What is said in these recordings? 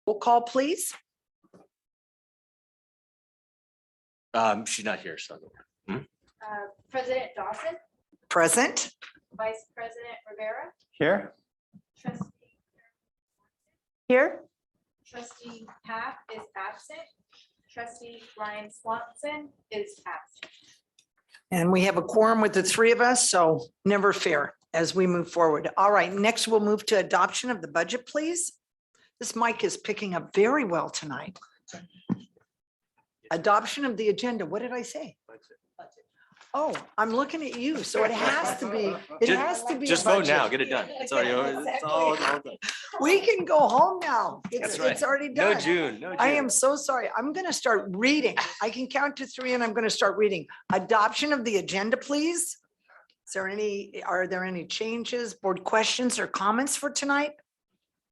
Roll call, please. She's not here, so. President Dawson, Present. Vice President Rivera, Here. Trustee Here. Trustee Pat is absent. Trustee Ryan Swanson is absent. And we have a quorum with the three of us, so never fear as we move forward. All right, next we'll move to adoption of the budget, please. This mic is picking up very well tonight. Adoption of the agenda. What did I say? Oh, I'm looking at you, so it has to be, it has to be. a Just vote budget. now, get it done. It's already over. It's all done. We can go home now. That's right. It's already No done. June, no June. I am so sorry. I'm going to start reading. I can count to three and I'm going to start reading. Adoption of the agenda, please. Are there any changes, board questions or comments for tonight?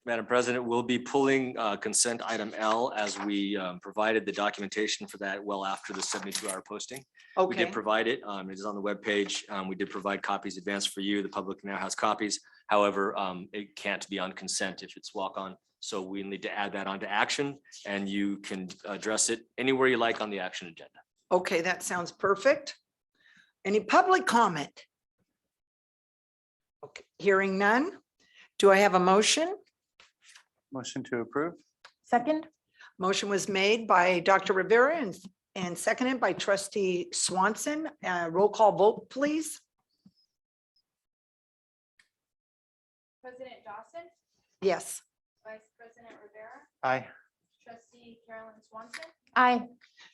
Madam President, we'll be pulling consent item L as we provided the documentation for that well after the 72-hour posting. We Okay, did provide it. It is on the webpage. We did provide copies advanced for you. The public now has copies. However, it can't be on consent if it's walk-on. So we need to add that onto action and you can address it anywhere you like on the action agenda. okay, that sounds perfect. Any public comment? Okay, hearing none. Do I have a motion? Motion to approve. Second, Motion was made by Dr. Rivera and seconded by trustee Swanson. Roll call vote, please. President Dawson, Yes. Vice President Rivera, Aye. Trustee Carolyn Swanson, aye.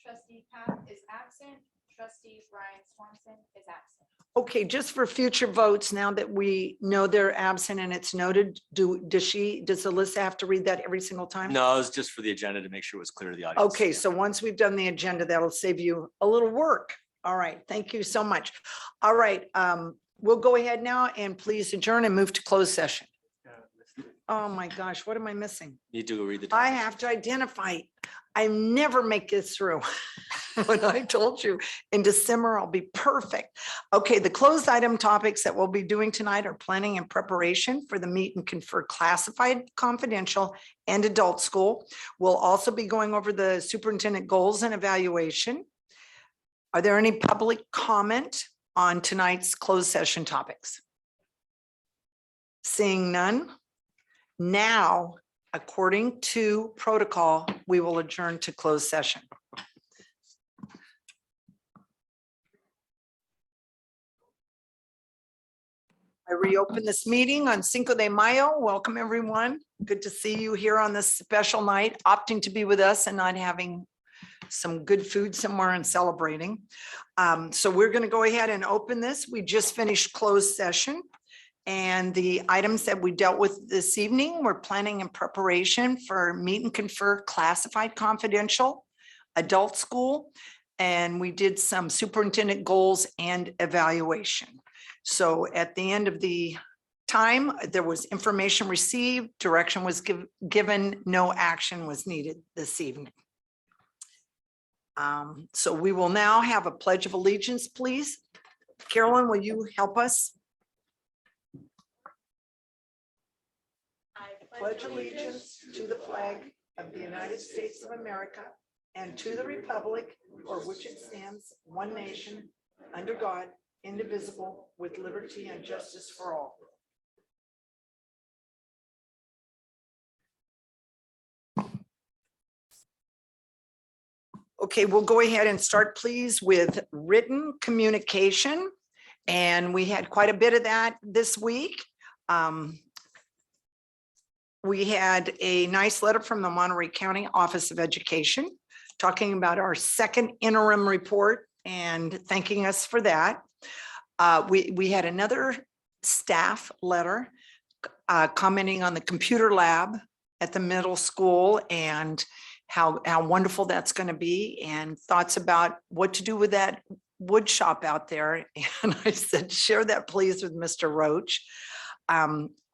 Trustee Pat is absent. Trustee Ryan Swanson is absent. Okay, just for future votes, now that we know they're absent and it's noted, does Alyssa have to read that every single time? No, it's just for the agenda to make sure it was clear to the audience. Okay, so once we've done the agenda, that'll save you a little work. All right, thank you so much. All right, we'll go ahead now and please adjourn and move to closed session. Oh my gosh, what am I missing? Need to go read the. I document. have to identify. I never make this through. When I told you in December, I'll be perfect. Okay, the closed item topics that we'll be doing tonight are planning and preparation for the meet and confer classified, confidential, and adult school. We'll also be going over the superintendent goals and evaluation. Are there any public comment on tonight's closed session topics? Seeing none. Now, according to protocol, we will adjourn to closed session. I reopen this meeting on Cinco de Mayo. Welcome, everyone. Good to see you here on this special night, opting to be with us and not having some good food somewhere and celebrating. So we're going to go ahead and open this. We just finished closed session. And the items that we dealt with this evening were planning and preparation for meet and confer classified confidential adult school. And we did some superintendent goals and evaluation. So at the end of the time, there was information received, direction was given, no action was needed this evening. So we will now have a pledge of allegiance, please. Carolyn, will you help us? I pledge allegiance to the flag of the United States of America and to the republic for which it stands, one nation, under God, indivisible, with liberty and justice for all. Okay, we'll go ahead and start, please, with written communication. And we had quite a bit of that this week. We had a nice letter from the Monterey County Office of Education talking about our second interim report and thanking us for that. We had another staff letter commenting on the computer lab at the middle school and how wonderful that's going to be and thoughts about what to do with that wood shop out there. And I said, share that please with Mr. Roach.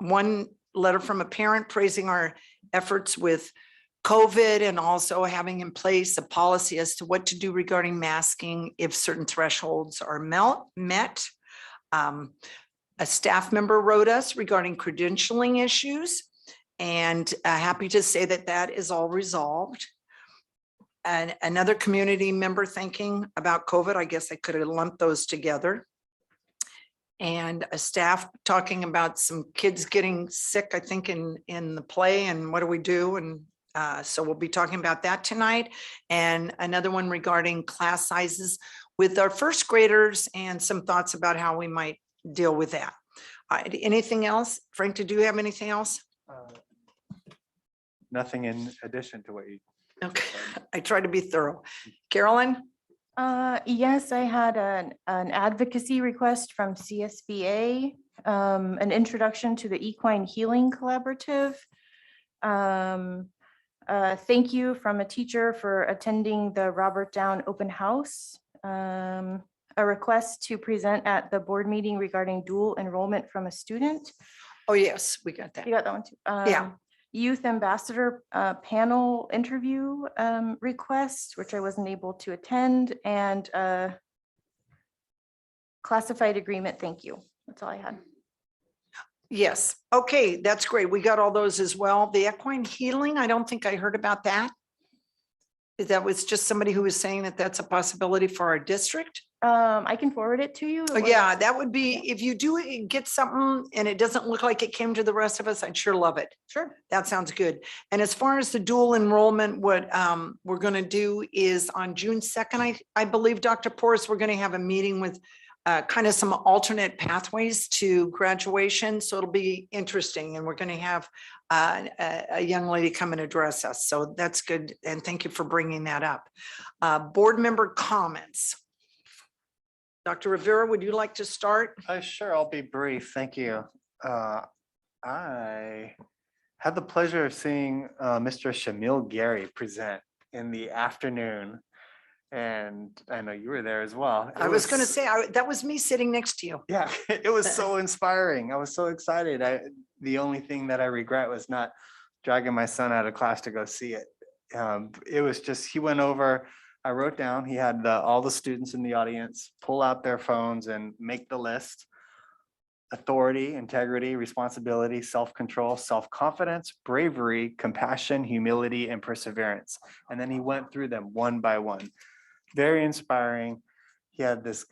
One letter from a parent praising our efforts with COVID and also having in place a policy as to what to do regarding masking if certain thresholds are met. A staff member wrote us regarding credentialing issues And happy to say that that is all resolved. And another community member thinking about COVID, I guess I could have lumped those together. And a staff talking about some kids getting sick, I think in the play, and what do we do? And so we'll be talking about that tonight. And another one regarding class sizes with our first graders and some thoughts about how we might deal with that. Anything else? Frank, did you have anything else? Nothing in addition to what you. Okay, I try to be thorough. Carolyn? Yes, I had an advocacy request from CSBA, an introduction to the Equine Healing Collaborative. Thank you from a teacher for attending the Robert Down Open House. A request to present at the board meeting regarding dual enrollment from a student. Oh, yes, we got that. You got that one too? Yeah. Youth Ambassador panel interview request, which I wasn't able to attend, and classified agreement. Thank you. That's all I had. Yes. Okay, that's great. We got all those as well. The equine healing, I don't think I heard about that. That was just somebody who was saying that that's a possibility for our district. I can forward it to you. Oh, yeah, that would be, if you do get something and it doesn't look like it came to the rest of us, I'd sure love it. Sure. That sounds good. And as far as the dual enrollment, what we're going to do is on June 2nd, I believe, Dr. Porras, we're going to have a meeting with kind of some alternate pathways to graduation. So it'll be interesting. And we're going to have a young lady come and address us. So that's good. And thank you for bringing that up. Board member comments. Dr. Rivera, would you like to start? Sure, I'll be brief. Thank you. I had the pleasure of seeing Mr. Shamil Gary present in the afternoon. And I know you were there as well. I was going to say, that was me sitting next to you. Yeah, it was so inspiring. I was so excited. The only thing that I regret was not dragging my son out of class to go see it. It was just, he went over, I wrote down, he had all the students in the audience pull out their phones and make the list. Authority, integrity, responsibility, self-control, self-confidence, bravery, compassion, humility, and perseverance. And then he went through them one by one. Very inspiring. He had this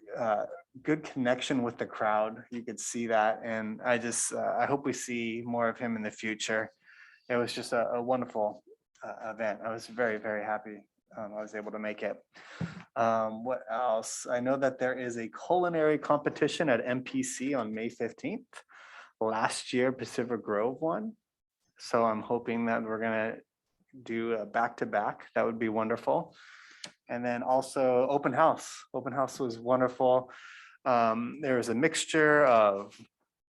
good connection with the crowd. You could see that. And I hope we see more of him in the future. It was just a wonderful event. I was very, very happy I was able to make it. What else? I know that there is a culinary competition at MPC on May 15th. Last year, Pacific Grove won. So I'm hoping that we're going to do a back-to-back. That would be wonderful. And then also open house. Open house was wonderful. There was a mixture of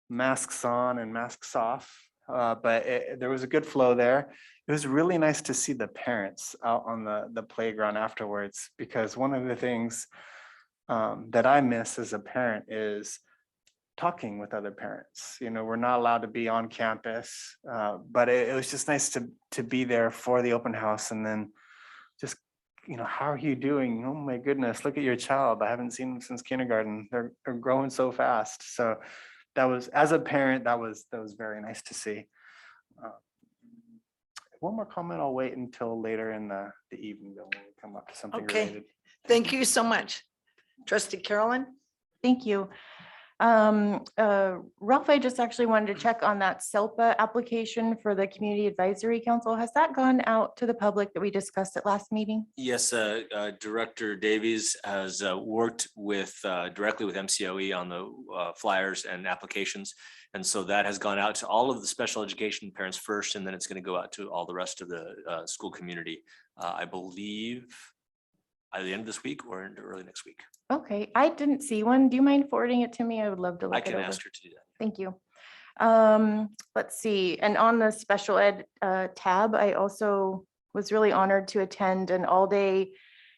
masks on and masks off, but there was a good flow there. It was really nice to see the parents out on the playground afterwards, because one of the things that I miss as a parent is talking with other parents. You know, we're not allowed to be on campus, but it was just nice to be there for the open house. And then just, you know, how are you doing? Oh my goodness, look at your child. I haven't seen them since kindergarten. They're growing so fast. So that was, as a parent, that was very nice to see. One more comment, I'll wait until later in the evening when we come up to something Okay. related. Thank you so much. Trustee Carolyn? Thank you. Ralph, I just actually wanted to check on that SELPA application for the Community Advisory Council. Has that gone out to the public that we discussed at last meeting? Yes, Director Davies has worked directly with MCOE on the flyers and applications. And so that has gone out to all of the special education parents first, and then it's going to go out to all the rest of the school community, I believe, either the end of this week or into early next week. Okay, I didn't see one. Do you mind forwarding it to me? I would love to look I it can over. ask her to do that. Thank you. Let's see. And on the special ed tab, I also was really honored to attend an all-day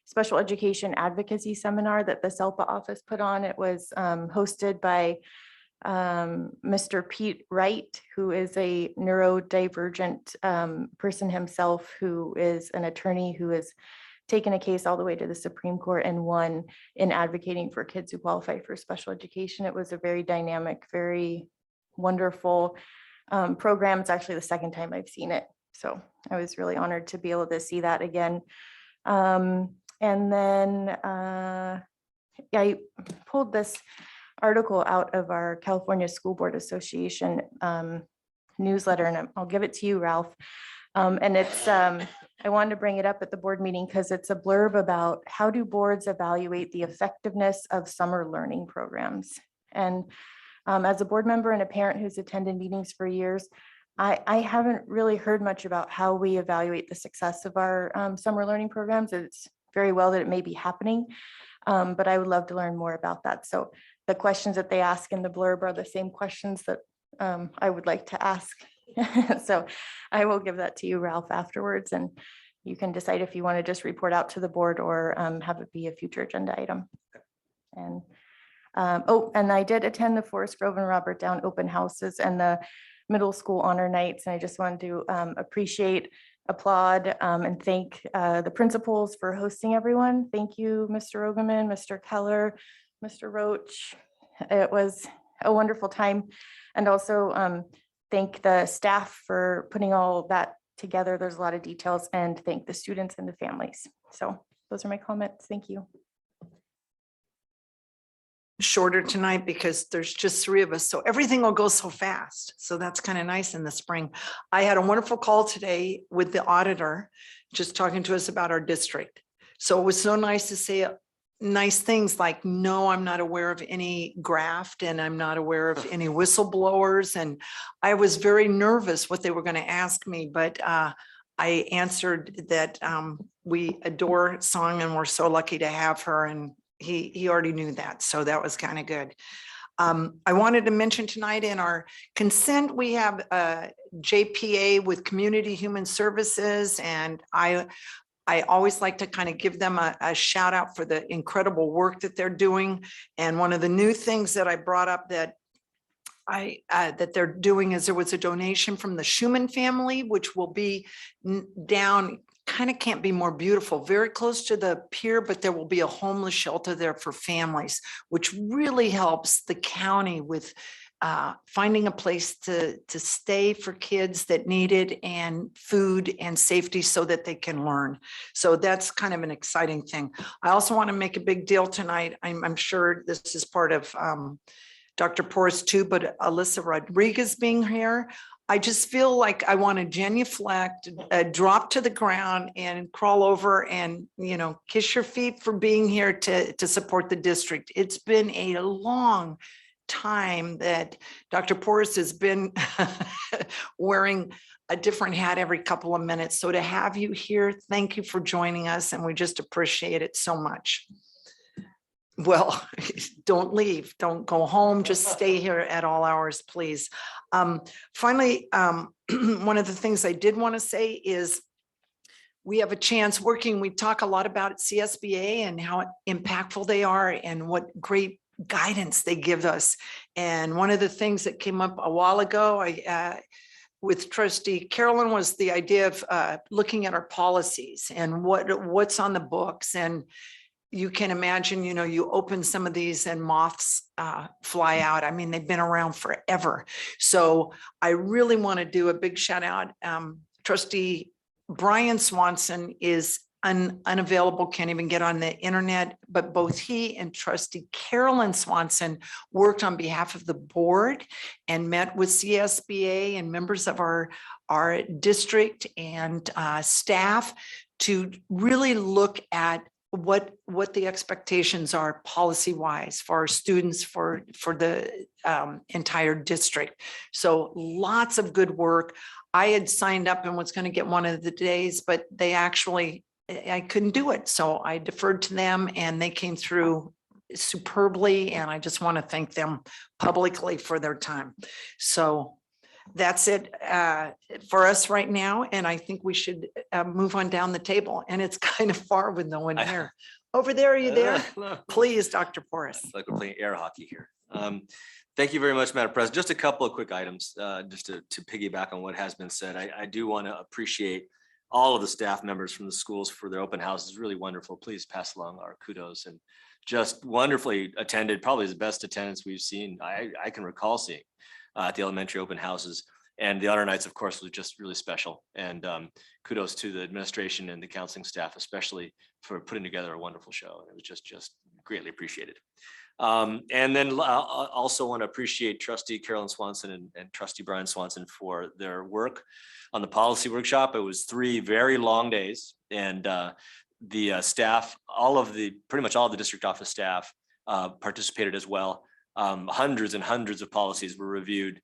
special education advocacy seminar that the SELPA office put on. It was hosted by Mr. Pete Wright, who is a neurodivergent person himself, who is an attorney who has taken a case all the way to the Supreme Court and won in advocating for kids who qualify for special education. It was a very dynamic, very wonderful program. It's actually the second time I've seen it. So I was really honored to be able to see that again. And then I pulled this article out of our California School Board Association newsletter, and I'll give it to you, Ralph. And it's, I wanted to bring it up at the board meeting because it's a blurb about how do boards evaluate the effectiveness of summer learning programs. And as a board member and a parent who's attended meetings for years, I haven't really heard much about how we evaluate the success of our summer learning programs. It's very well that it may be happening, but I would love to learn more about that. So the questions that they ask in the blurb are the same questions that I would like to ask. So I will give that to you, Ralph, afterwards, and you can decide if you want to just report out to the board or have it be a future agenda item. And oh, and I did attend the Forest Grove and Robert Down open houses and the middle school honor nights. And I just wanted to appreciate, applaud, and thank the principals for hosting everyone. Thank you, Mr. Ogerman, Mr. Keller, Mr. Roach. It was a wonderful time. And also thank the staff for putting all that together. There's a lot of details, and thank the students and the families. So those are my comments. Thank you. Shorter tonight because there's just 3 of us, so everything will go so fast. So that's kind of nice in the spring. I had a wonderful call today with the auditor, just talking to us about our district. So it was so nice to say nice things like, no, I'm not aware of any graft and I'm not aware of any whistleblowers. And I was very nervous what they were going to ask me, but I answered that we adore Song and we're so lucky to have her, and he already knew that. So that was kind of good. I wanted to mention tonight in our consent, we have JPA with Community Human Services, and I always like to kind of give them a shout out for the incredible work that they're doing. And one of the new things that I brought up that that they're doing is there was a donation from the Schumann family, which will be down, kind of can't be more beautiful, very close to the pier, but there will be a homeless shelter there for families, which really helps the county with finding a place to stay for kids that need it, and food and safety so that they can learn. So that's kind of an exciting thing. I also want to make a big deal tonight. I'm sure this is part of Dr. Porras too, but Alyssa Rodriguez being here, I just feel like I want to genuflect, drop to the ground and crawl over and, you know, kiss your feet for being here to support the district. It's been a long time that Dr. Porras has been wearing a different hat every couple of minutes. So to have you here, thank you for joining us, and we just appreciate it so much. Well, don't leave, don't go home, just stay here at all hours, please. Finally, one of the things I did want to say is we have a chance working, we talk a lot about CSBA and how impactful they are and what great guidance they give us. And one of the things that came up a while ago, with Trustee Carolyn, was the idea of looking at our policies and what's on the books. And you can imagine, you know, you open some of these and moths fly out. I mean, they've been around forever. So I really want to do a big shout out. Trustee Brian Swanson is unavailable, can't even get on the internet, but both he and Trustee Carolyn Swanson worked on behalf of the board and met with CSBA and members of our district and staff to really look at what the expectations are policy wise for our students, for the entire district. So lots of good work. I had signed up and was going to get one of the days, but they actually, I couldn't do it. So I deferred to them and they came through superbly. And I just want to thank them publicly for their time. So that's it for us right now. And I think we should move on down the table. And it's kind of far with no one here. Over there, are you there? Please, Dr. Porras. Like we're playing air hockey here. Thank you very much, Madam President. Just a couple of quick items, just to piggyback on what has been said. I do want to appreciate all of the staff members from the schools for their open houses. Really wonderful. Please pass along our kudos, and just wonderfully attended, probably the best attendance we've seen, I can recall seeing at the elementary open houses. And the honor nights, of course, was just really special. And kudos to the administration and the counseling staff, especially for putting together a wonderful show. It was just greatly appreciated. And then I also want to appreciate Trustee Carolyn Swanson and Trustee Brian Swanson for their work on the policy workshop. It was 3 very long days, and the staff, pretty much all of the district office staff participated as well. Hundreds and hundreds of policies were reviewed.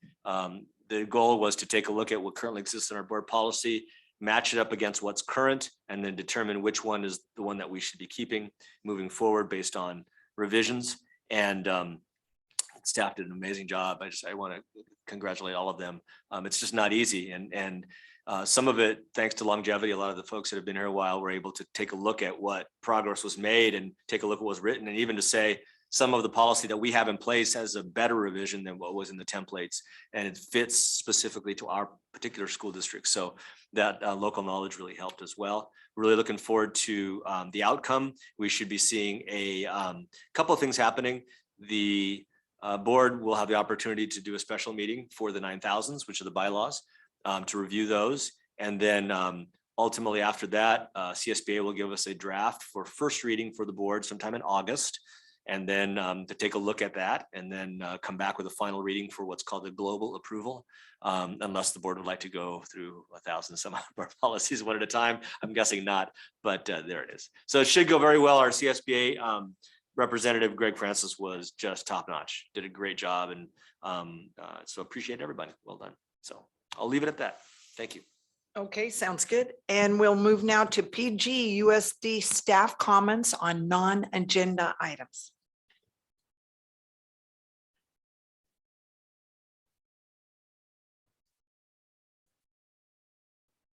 The goal was to take a look at what currently exists in our board policy, match it up against what's current, and then determine which one is the one that we should be keeping moving forward based on revisions. And staff did an amazing job. I want to congratulate all of them. It's just not easy. And some of it, thanks to longevity, a lot of the folks that have been here a while were able to take a look at what progress was made and take a look at what was written, and even to say some of the policy that we have in place has a better revision than what was in the templates, and it fits specifically to our particular school district. So that local knowledge really helped as well. Really looking forward to the outcome. We should be seeing a couple of things happening. The board will have the opportunity to do a special meeting for the 9000s, which are the bylaws, to review those. And then ultimately after that, CSBA will give us a draft for first reading for the board sometime in August. And then to take a look at that and then come back with a final reading for what's called a global approval, unless the board would like to go through 1,000 some of our policies one at a time. I'm guessing not, but there it is. So it should go very well. Our CSBA representative, Greg Francis, was just top notch, did a great job. And so appreciate everybody. Well done. So I'll leave it at that. Thank you. Okay, sounds good. And we'll move now to PGUSD staff comments on non-agenda items.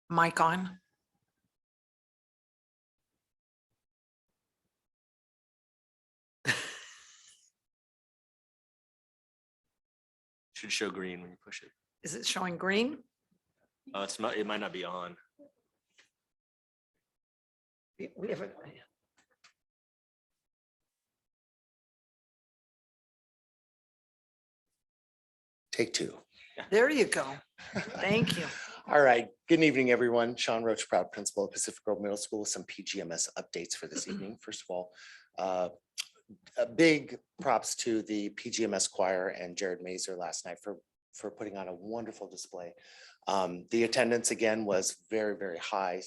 Mic on. Should show green when you push it. Is it showing green? It's not, it might not be on. We have a. Take 2. There you go. Thank you. All right. Good evening, everyone. Sean Roach, proud principal of Pacific Grove Middle School, with some PGMS updates for this evening. First of all, a big props to the PGMS choir and Jared Mazer last night for putting on a wonderful display. The attendance again was very, very high.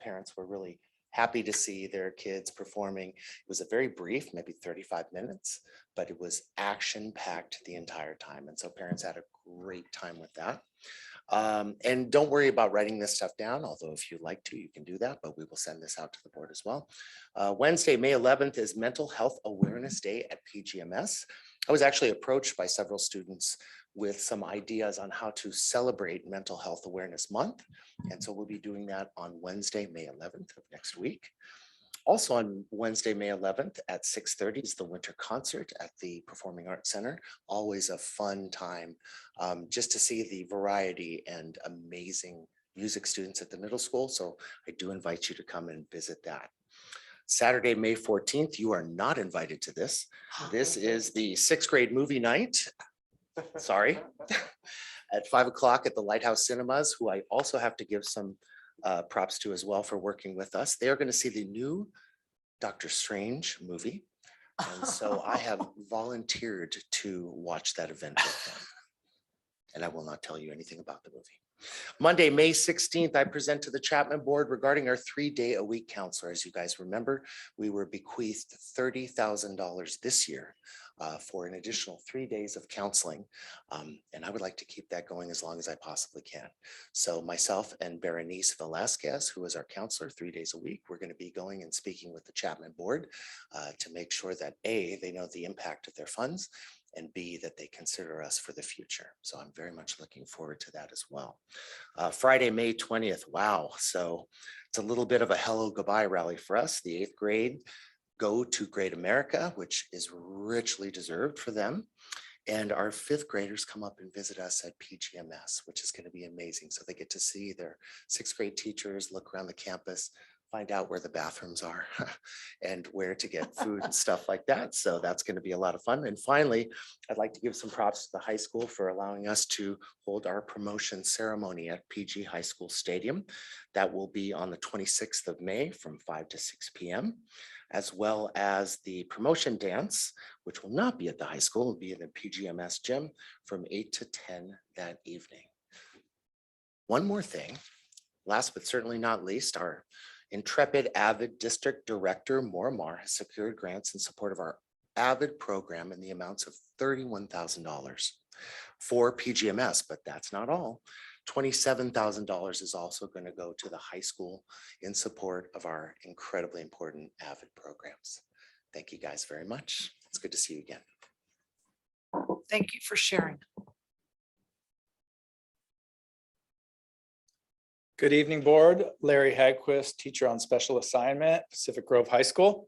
Parents were really happy to see their kids performing. It was a very brief, maybe 35 minutes, but it was action-packed the entire time. And so parents had a great time with that. And don't worry about writing this stuff down, although if you'd like to, you can do that, but we will send this out to the board as well. Wednesday, May 11th is Mental Health Awareness Day at PGMS. I was actually approached by several students with some ideas on how to celebrate Mental Health Awareness Month. And so we'll be doing that on Wednesday, May 11th of next week. Also on Wednesday, May 11th at 6:30 is the winter concert at the Performing Arts Center. Always a fun time just to see the variety and amazing music students at the middle school. So I do invite you to come and visit that. Saturday, May 14th, you are not invited to this. This is the 6th grade movie night. Sorry. At 5 o'clock at the Lighthouse Cinemas, who I also have to give some props to as well for working with us. They are going to see the new Doctor Strange movie. And so I have volunteered to watch that event with them. And I will not tell you anything about the movie. Monday, May 16th, I present to the Chapman Board regarding our 3-day-a-week counselor. As you guys remember, we were bequeathed $30,000 this year for an additional 3 days of counseling. And I would like to keep that going as long as I possibly can. So myself and Berenice Velasquez, who is our counselor 3 days a week, we're going to be going and speaking with the Chapman Board to make sure that A, they know the impact of their funds, and B, that they consider us for the future. So I'm very much looking forward to that as well. Friday, May 20th. Wow. So it's a little bit of a hello goodbye rally for us. The 8th grade go to Great America, which is richly deserved for them. And our 5th graders come up and visit us at PGMS, which is going to be amazing. So they get to see their 6th grade teachers, look around the campus. find out where the bathrooms are and where to get food and stuff like that. So that's going to be a lot of fun. And finally, I'd like to give some props to the high school for allowing us to hold our promotion ceremony at PG High School Stadium. That will be on the 26th of May from 5 to 6 p.m., as well as the promotion dance, which will not be at the high school, will be in the PGMS gym from 8 to 10 that evening. One more thing, last but certainly not least, our intrepid AVID District Director, Moramar, has secured grants in support of our AVID program in the amounts of $31,000 for PGMS, but that's not all. $27,000 is also going to go to the high school in support of our incredibly important AVID programs. Thank you guys very much. It's good to see you again. Thank you for sharing. Good evening, board. Larry Hagquist, teacher on special assignment, Pacific Grove High School.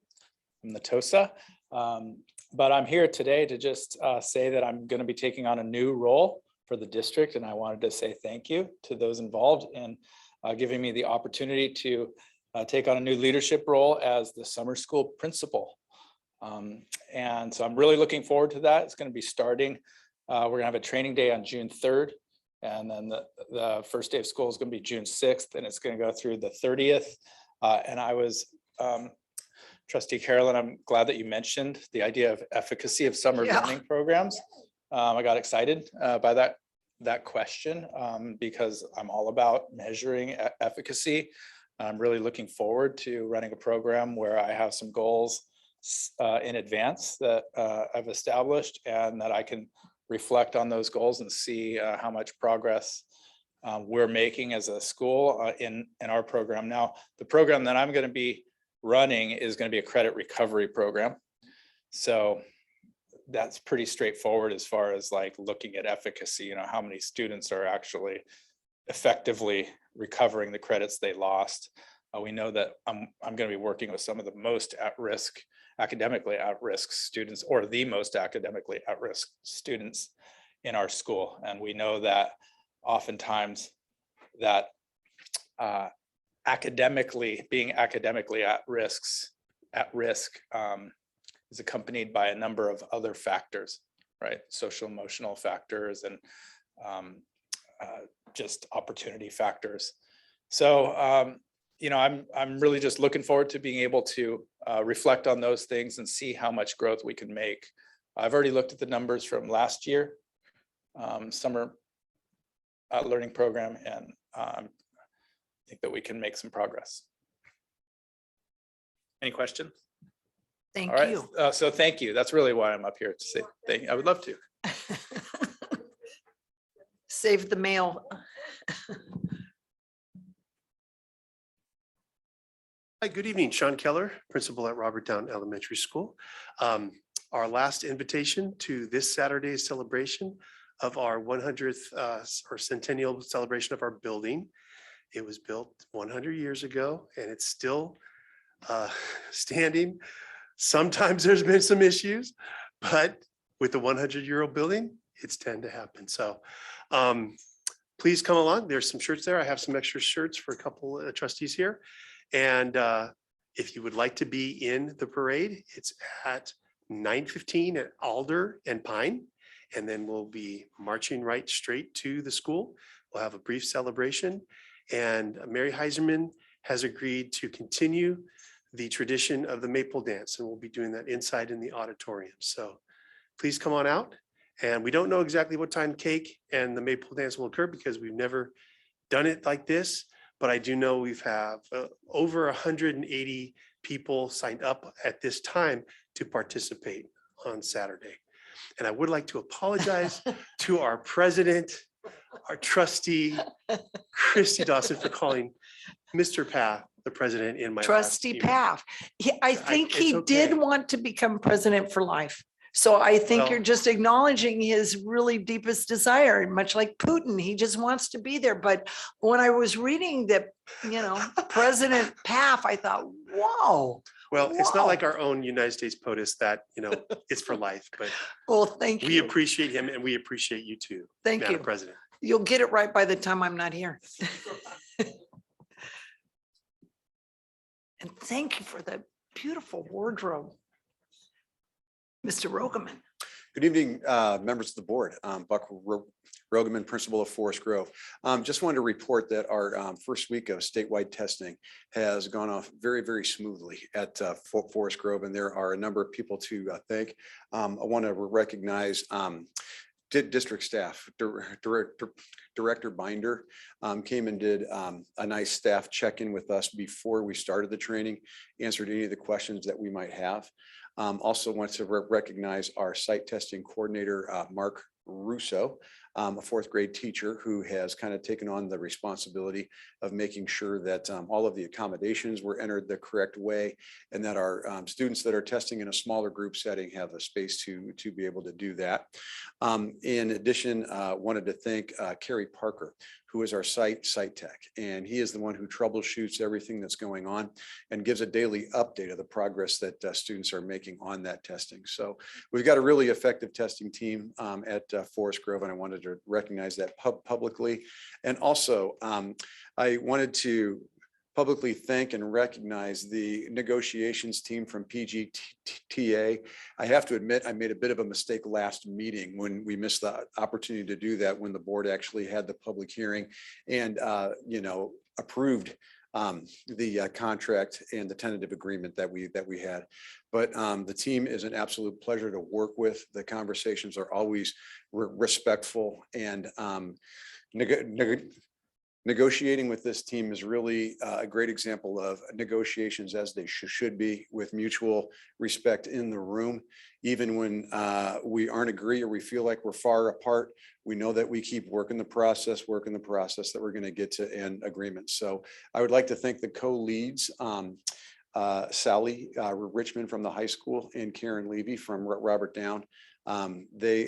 I'm the TOSA. But I'm here today to just say that I'm going to be taking on a new role for the district. And I wanted to say thank you to those involved in giving me the opportunity to take on a new leadership role as the summer school principal. And so I'm really looking forward to that. It's going to be starting. We're going to have a training day on June 3rd. And then the first day of school is going to be June 6th, and it's going to go through the 30th. And I was, Trustee Carolyn, I'm glad that you mentioned the idea of efficacy of summer Yeah. learning programs. I got excited by that question because I'm all about measuring efficacy. I'm really looking forward to running a program where I have some goals in advance that I've established and that I can reflect on those goals and see how much progress we're making as a school in our program. Now, the program that I'm going to be running is going to be a credit recovery program. So that's pretty straightforward as far as like looking at efficacy, you know, how many students are actually effectively recovering the credits they lost. We know that I'm going to be working with some of the most at-risk, academically at-risk students, or the most academically at-risk students in our school. And we know that oftentimes that being academically at risk is accompanied by a number of other factors, right? Social emotional factors and just opportunity factors. So, you know, I'm really just looking forward to being able to reflect on those things and see how much growth we can make. I've already looked at the numbers from last year, summer learning program, and I think that we can make some progress. Any questions? Thank All right. you. So thank you. That's really why I'm up here to say thank you. I would love to. Save the mail. Hi, good evening. Sean Keller, principal at Roberttown Elementary School. Our last invitation to this Saturday's celebration of our 100th or centennial celebration of our building. It was built 100 years ago and it's still standing. Sometimes there's been some issues, but with the 100-year-old building, it's tend to happen. So please come along. There's some shirts there. I have some extra shirts for a couple of trustees here. And if you would like to be in the parade, it's at 9:15 at Alder and Pine. And then we'll be marching right straight to the school. We'll have a brief celebration. And Mary Heiserman has agreed to continue the tradition of the maple dance. And we'll be doing that inside in the auditorium. So please come on out. And we don't know exactly what time cake and the maple dance will occur because we've never done it like this. But I do know we've have over 180 people signed up at this time to participate on Saturday. And I would like to apologize to our president, our trustee, Christy Dawson, for calling Mr. Path the president in my last Trustee email. Paff. I think it's he did okay. want to become president for life. So I think Well- you're just acknowledging his really deepest desire, much like Putin. He just wants to be there. But when I was reading that, you know, President Paff, I thought, whoa. Well, it's not Wow. like our own United States POTUS that, you know, it's for life, but Well, thank we you. appreciate him and we appreciate you too, Thank Madam you. President. You'll get it right by the time I'm not here. And thank you for the beautiful wardrobe. Mr. Rogeman. Good evening, members of the board. Buck Rogeman, principal of Forest Grove. Just wanted to report that our first week of statewide testing has gone off very, very smoothly at Forest Grove, and there are a number of people to thank. I want to recognize district staff. Director Binder came and did a nice staff check-in with us before we started the training, answered any of the questions that we might have. Also want to recognize our site testing coordinator, Mark Russo, a fourth grade teacher who has kind of taken on the responsibility of making sure that all of the accommodations were entered the correct way, and that our students that are testing in a smaller group setting have a space to be able to do that. In addition, wanted to thank Carrie Parker, who is our site tech, and he is the one who troubleshoots everything that's going on and gives a daily update of the progress that students are making on that testing. So we've got a really effective testing team at Forest Grove, and I wanted to recognize that publicly. And also, I wanted to publicly thank and recognize the negotiations team from PGTA. I have to admit, I made a bit of a mistake last meeting when we missed the opportunity to do that, when the board actually had the public hearing and approved the contract and the tentative agreement that we had. But the team is an absolute pleasure to work with. The conversations are always respectful, and negotiating with this team is really a great example of negotiations as they should be, with mutual respect in the room. Even when we aren't agree or we feel like we're far apart, we know that we keep working the process that we're going to get to an agreement. So I would like to thank the co-leads, Sally Richmond from the high school and Karen Levy from Robert Down. They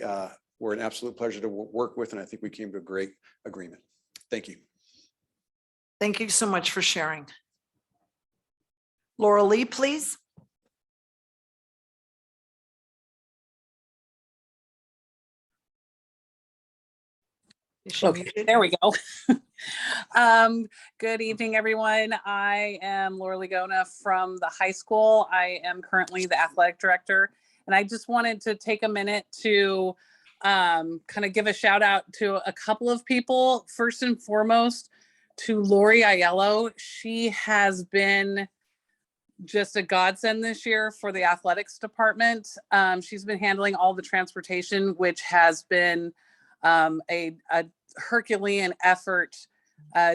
were an absolute pleasure to work with, and I think we came to a great agreement. Thank you. Thank you so much for sharing. Laura Lee, please. Is she Okay, muted? there we go. Good evening, everyone. I am Laura Ligona from the high school. I am currently the athletic director, and I just wanted to take a minute to kind of give a shout out to a couple of people. First and foremost, to Lori Aiello. She has been just a godsend this year for the athletics department. She's been handling all the transportation, which has been a Herculean effort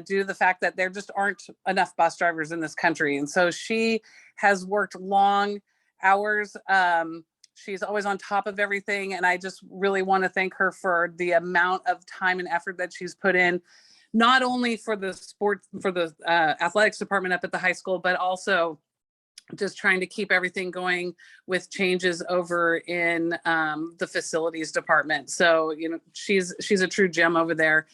due to the fact that there just aren't enough bus drivers in this country. And so she has worked long hours. She's always on top of everything. And I just really want to thank her for the amount of time and effort that she's put in, not only for the athletics department up at the high school, but also just trying to keep everything going with changes over in the facilities department. So, she's a true gem over there.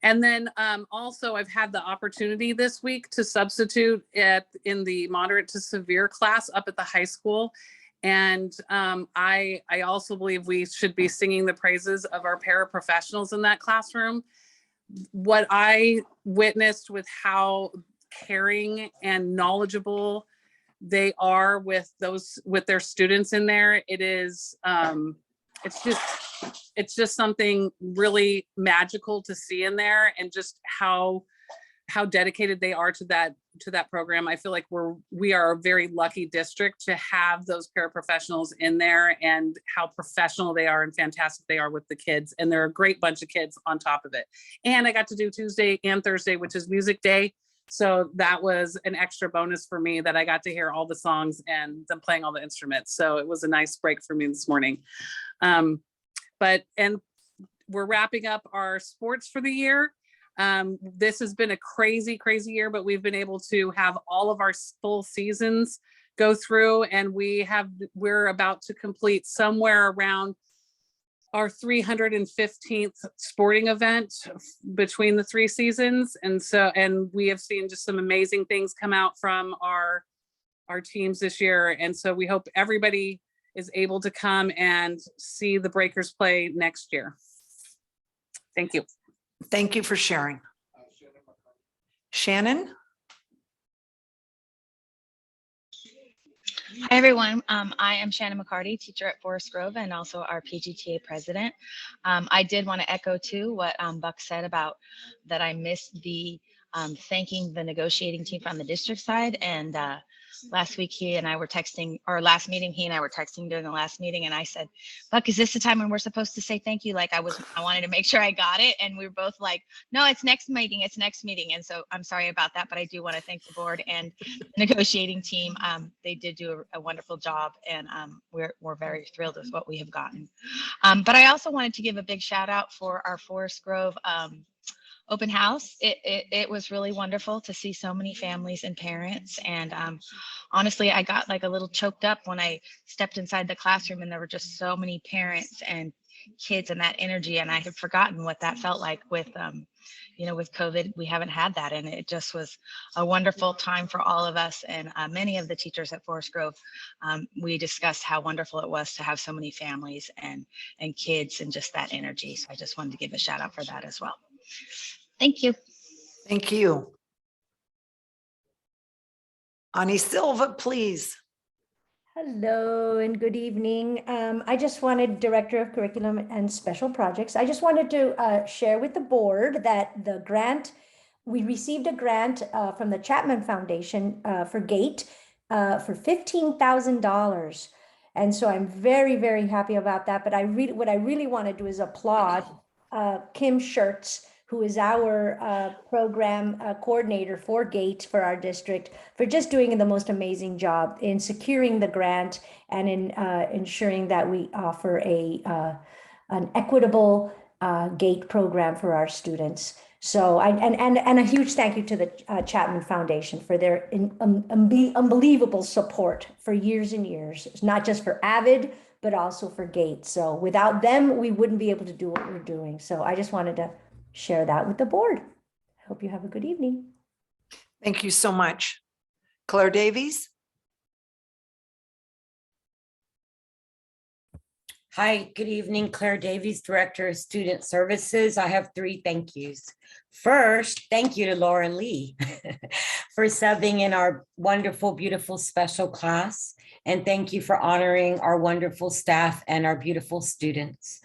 And then also I've had the opportunity this week to substitute in the moderate to severe class up at the high school. And I also believe we should be singing the praises of our paraprofessionals in that classroom. What I witnessed with how caring and knowledgeable they are with their students in there, it's just something really magical to see in there, and just how dedicated they are to that program. I feel like we are a very lucky district to have those paraprofessionals in there, and how professional they are and fantastic they are with the kids. And they're a great bunch of kids on top of it. And I got to do Tuesday and Thursday, which is music day. So that was an extra bonus for me, that I got to hear all the songs and them playing all the instruments. So it was a nice break for me this morning. And we're wrapping up our sports for the year. This has been a crazy year, but we've been able to have all of our full seasons go through, and we're about to complete somewhere around our 315th sporting event between the 3 seasons. And we have seen just some amazing things come out from our teams this year. And so we hope everybody is able to come and see the Breakers play next year. Thank you. Thank you for sharing. Shannon? Hi, everyone. I am Shannon McCarty, teacher at Forest Grove and also our PGTA president. I did want to echo too what Buck said about that I missed the thanking the negotiating team from the district side. And last week he and I were texting, or last meeting he and I were texting during the last meeting, and I said, Buck, is this the time when we're supposed to say thank you? Like I wanted to make sure I got it, and we were both like, no, it's next meeting, it's next meeting. And so I'm sorry about that, but I do want to thank the board and negotiating team. They did do a wonderful job, and we're very thrilled with what we have gotten. But I also wanted to give a big shout out for our Forest Grove open house. It was really wonderful to see so many families and parents. And honestly, I got like a little choked up when I stepped inside the classroom and there were just so many parents and kids and that energy. And I had forgotten what that felt like with, with COVID. We haven't had that. And it just was a wonderful time for all of us. And many of the teachers at Forest Grove, we discussed how wonderful it was to have so many families and kids and just that energy. So I just wanted to give a shout out for that as well. Thank you. Thank you. Ani Silva, please. Hello and good evening. I just wanted, Director of Curriculum and Special Projects, I just wanted to share with the board that the grant, we received a grant from the Chapman Foundation for GATE for $15,000. And so I'm very, very happy about that. But what I really want to do is applaud Kim Schertz, who is our program coordinator for GATE for our district, for just doing the most amazing job in securing the grant and in ensuring that we offer an equitable GATE program for our students. So and a huge thank you to the Chapman Foundation for their unbelievable support for years and years. It's not just for AVID, but also for GATE. So without them, we wouldn't be able to do what we're doing. So I just wanted to share that with the board. I hope you have a good evening. Thank you so much. Claire Davies. Hi, good evening. Claire Davies, Director of Student Services. I have 3 thank yous. First, thank you to Lauren Lee for subbing in our wonderful, beautiful special class. And thank you for honoring our wonderful staff and our beautiful students.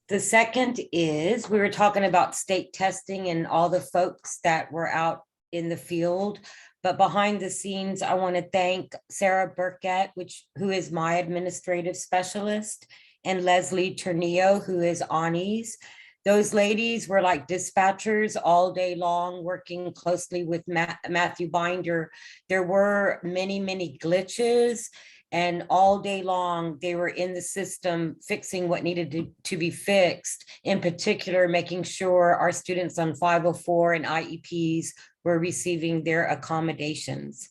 The second is, we were talking about state testing and all the folks that were out in the field. But behind the scenes, I want to thank Sarah Burkett, who is my administrative specialist, and Leslie Ternillo, who is Ani's. Those ladies were like dispatchers all day long, working closely with Matthew Binder. There were many, many glitches, and all day long, they were in the system fixing what needed to be fixed, in particular, making sure our students on 504 and IEPs were receiving their accommodations.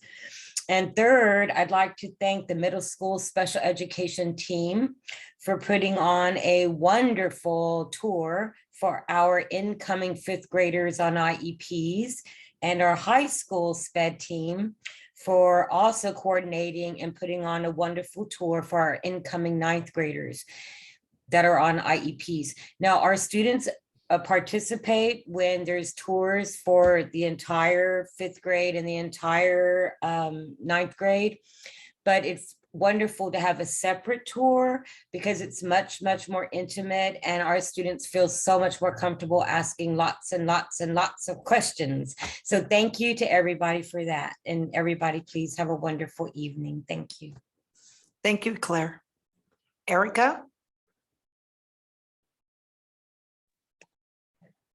And third, I'd like to thank the middle school special education team for putting on a wonderful tour for our incoming 5th graders on IEPs, and our high school SPED team for also coordinating and putting on a wonderful tour for our incoming 9th graders that are on IEPs. Now, our students participate when there's tours for the entire 5th grade and the entire 9th grade, but it's wonderful to have a separate tour because it's much, much more intimate, and our students feel so much more comfortable asking lots and lots and lots of questions. So thank you to everybody for that. And everybody, please have a wonderful evening. Thank you. Thank you, Claire. Erica.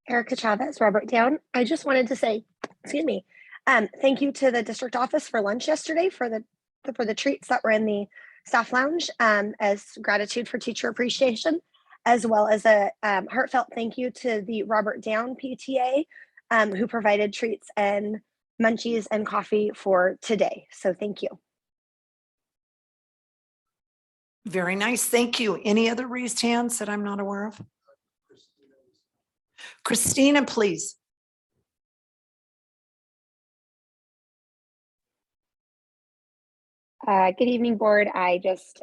Erica Chavez, Robert Down. I just wanted to say, excuse me, thank you to the district office for lunch yesterday for the treats that were in the staff lounge, as gratitude for teacher appreciation, as well as a heartfelt thank you to the Robert Down PTA, who provided treats and munchies and coffee for today. So thank you. Very nice. Thank you. Any other raised hands that I'm not aware of? Christina, please. Good evening, board. I just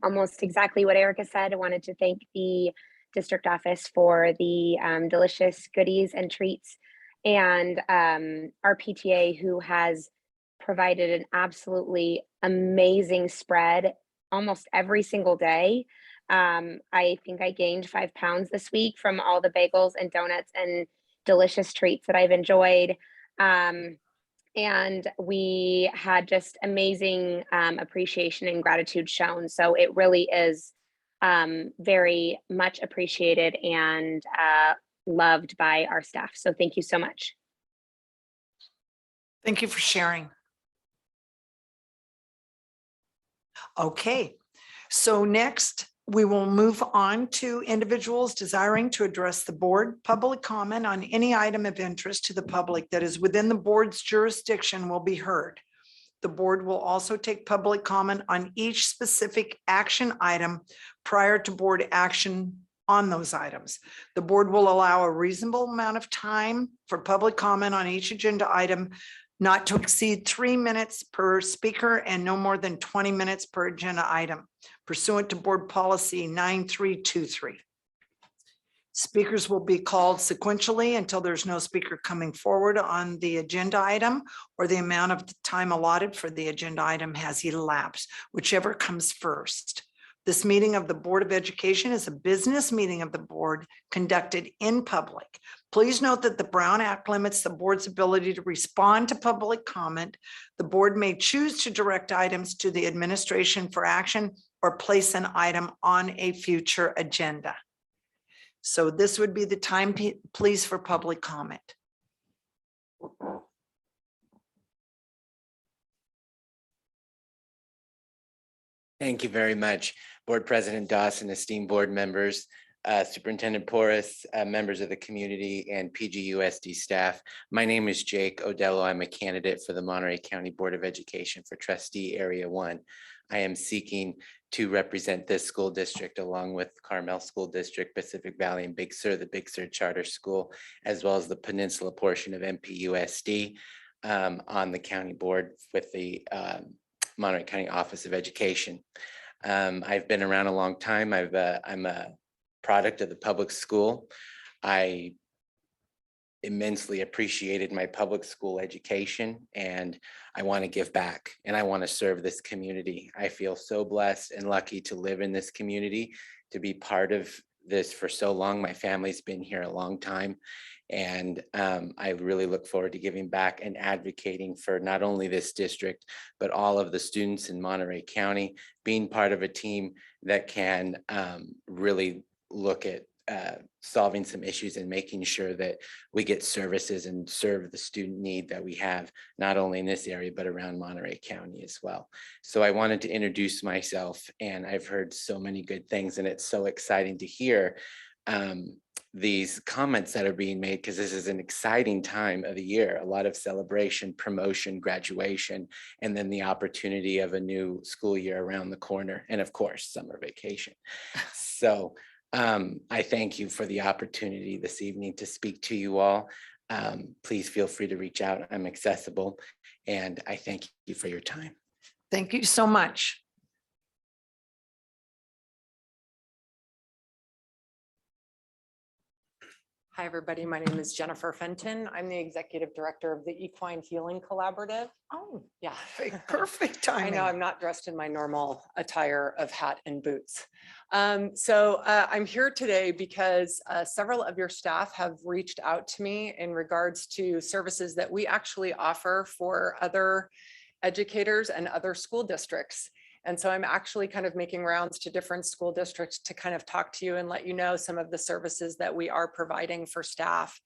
almost exactly what Erica said. I wanted to thank the district office for the delicious goodies and treats, and our PTA, who has provided an absolutely amazing spread almost every single day. I think I gained 5 pounds this week from all the bagels and donuts and delicious treats that I've enjoyed. And we had just amazing appreciation and gratitude shown. So it really is very much appreciated and loved by our staff. So thank you so much. Thank you for sharing. Okay, so next we will move on to individuals desiring to address the board. Public comment on any item of interest to the public that is within the board's jurisdiction will be heard. The board will also take public comment on each specific action item prior to board action on those items. The board will allow a reasonable amount of time for public comment on each agenda item, not to exceed 3 minutes per speaker and no more than 20 minutes per agenda item, pursuant to board policy 9323. Speakers will be called sequentially until there's no speaker coming forward on the agenda item or the amount of time allotted for the agenda item has elapsed, whichever comes first. This meeting of the Board of Education is a business meeting of the board conducted in public. Please note that the Brown Act limits the board's ability to respond to public comment. The board may choose to direct items to the administration for action or place an item on a future agenda. So this would be the time, please, for public comment. Thank you very much, Board President Dawson, esteemed board members, Superintendent Porras, members of the community, and PGUSD staff. My name is Jake Odello. I'm a candidate for the Monterey County Board of Education for Trustee Area 1. I am seeking to represent this school district along with Carmel School District, Pacific Valley, and Big Sur, the Big Sur Charter School, as well as the peninsula portion of MPUSD on the county board with the Monterey County Office of Education. I've been around a long time. I'm a product of the public school. I immensely appreciated my public school education, and I want to give back and I want to serve this community. I feel so blessed and lucky to live in this community, to be part of this for so long. My family's been here a long time, and I really look forward to giving back and advocating for not only this district, but all of the students in Monterey County, being part of a team that can really look at solving some issues and making sure that we get services and serve the student need that we have, not only in this area, but around Monterey County as well. So I wanted to introduce myself, and I've heard so many good things, and it's so exciting to hear these comments that are being made, because this is an exciting time of the year, a lot of celebration, promotion, graduation, and then the opportunity of a new school year around the corner, and of course, summer vacation. So I thank you for the opportunity this evening to speak to you all. Please feel free to reach out. I'm accessible, and I thank you for your time. Thank you so much. Hi, everybody. My name is Jennifer Fenton. I'm the Executive Director of the Equine Healing Collaborative. Oh, yeah. Perfect I timing. know I'm not dressed in my normal attire of hat and boots. I'm here today because several of your staff have reached out to me in regards to services that we actually offer for other educators and other school districts. And so I'm actually kind of making rounds to different school districts to kind of talk to you and let you know some of the services that we are providing for staff.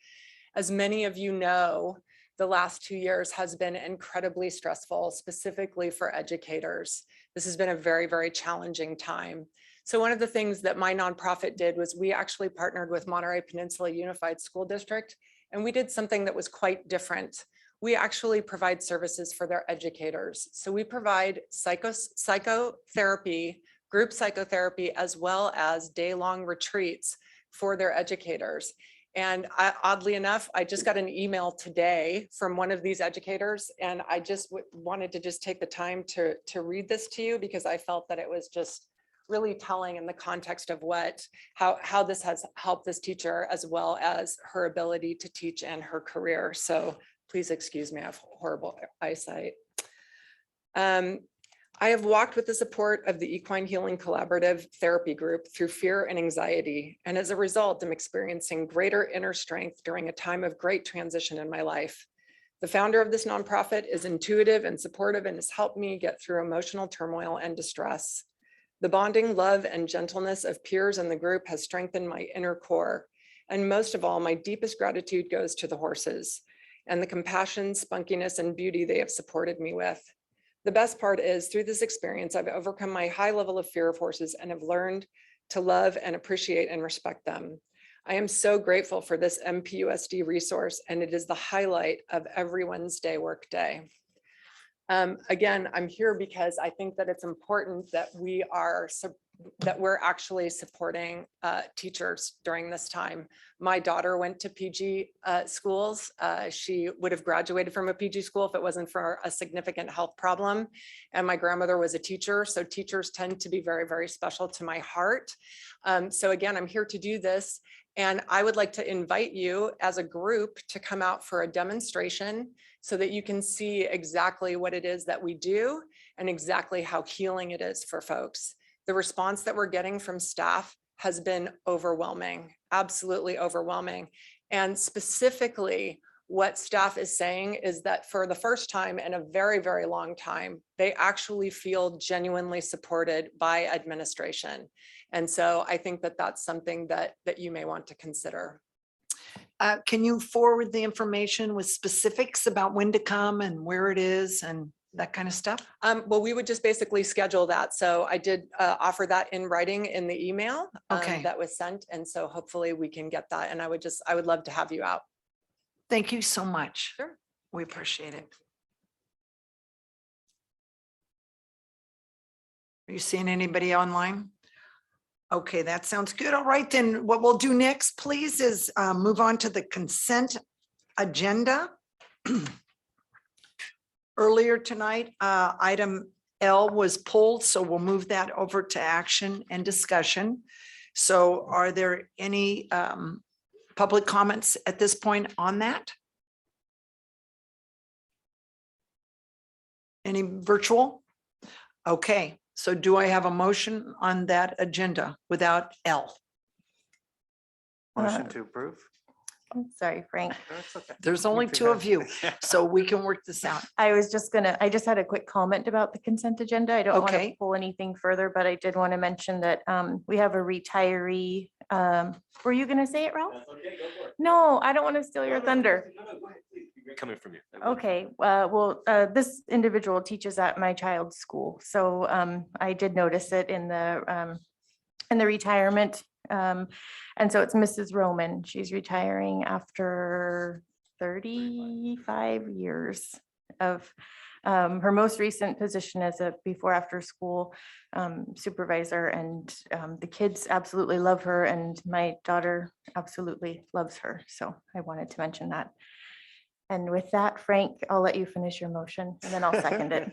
As many of you know, the last 2 years has been incredibly stressful, specifically for educators. This has been a very, very challenging time. So one of the things that my nonprofit did was we actually partnered with Monterey Peninsula Unified School District, and we did something that was quite different. We actually provide services for their educators. So we provide psychotherapy, group psychotherapy, as well as day-long retreats for their educators. And oddly enough, I just got an email today from one of these educators, and I just wanted to just take the time to read this to you, because I felt that it was just really telling in the context of how this has helped this teacher, as well as her ability to teach and her career. So please excuse me, I have horrible eyesight. I have walked with the support of the Equine Healing Collaborative Therapy Group through fear and anxiety, and as a result, I'm experiencing greater inner strength during a time of great transition in my life. The founder of this nonprofit is intuitive and supportive and has helped me get through emotional turmoil and distress. The bonding love and gentleness of peers in the group has strengthened my inner core. And most of all, my deepest gratitude goes to the horses and the compassion, spunkiness, and beauty they have supported me with. The best part is through this experience, I've overcome my high level of fear of horses and have learned to love and appreciate and respect them. I am so grateful for this MPUSD resource, and it is the highlight of every Wednesday work day. Again, I'm here because I think that it's important that we're actually supporting teachers during this time. My daughter went to PG schools. She would have graduated from a PG school if it wasn't for a significant health problem. And my grandmother was a teacher. So teachers tend to be very, very special to my heart. So again, I'm here to do this. And I would like to invite you as a group to come out for a demonstration so that you can see exactly what it is that we do and exactly how healing it is for folks. The response that we're getting from staff has been overwhelming, absolutely overwhelming. And specifically, what staff is saying is that for the first time in a very, very long time, they actually feel genuinely supported by administration. And so I think that that's something that you may want to consider. Can you forward the information with specifics about when to come and where it is and that kind of stuff? Well, we would just basically schedule that. So I did offer that in writing in the email that was sent. And so hopefully we can get that. And I would love to have you out. Thank you so much. Sure. We appreciate it. Are you seeing anybody online? Okay, that sounds good. All right, then what we'll do next, please, is move on to the consent agenda. Earlier tonight, item L was pulled, so we'll move that over to action and discussion. So are there any public comments at this point on that? Any virtual? Okay, so do I have a motion on that agenda without L? Motion to approve. Sorry, Frank. That's okay. There's only two of you, so we can work this out. I just had a quick comment about the consent agenda. I don't want to Okay. pull anything further, but I did want to mention that we have a retiree. Were you going to say it, Ralph? No, I don't want to steal your thunder. Coming from you. Okay, well, this individual teaches at my child's school, so I did notice it in the retirement. And so it's Mrs. Roman. She's retiring after 35 years of her most recent position as a before after school supervisor, and the kids absolutely love her, and my daughter absolutely loves her. So I wanted to mention that. And with that, Frank, I'll let you finish your motion and then I'll second it.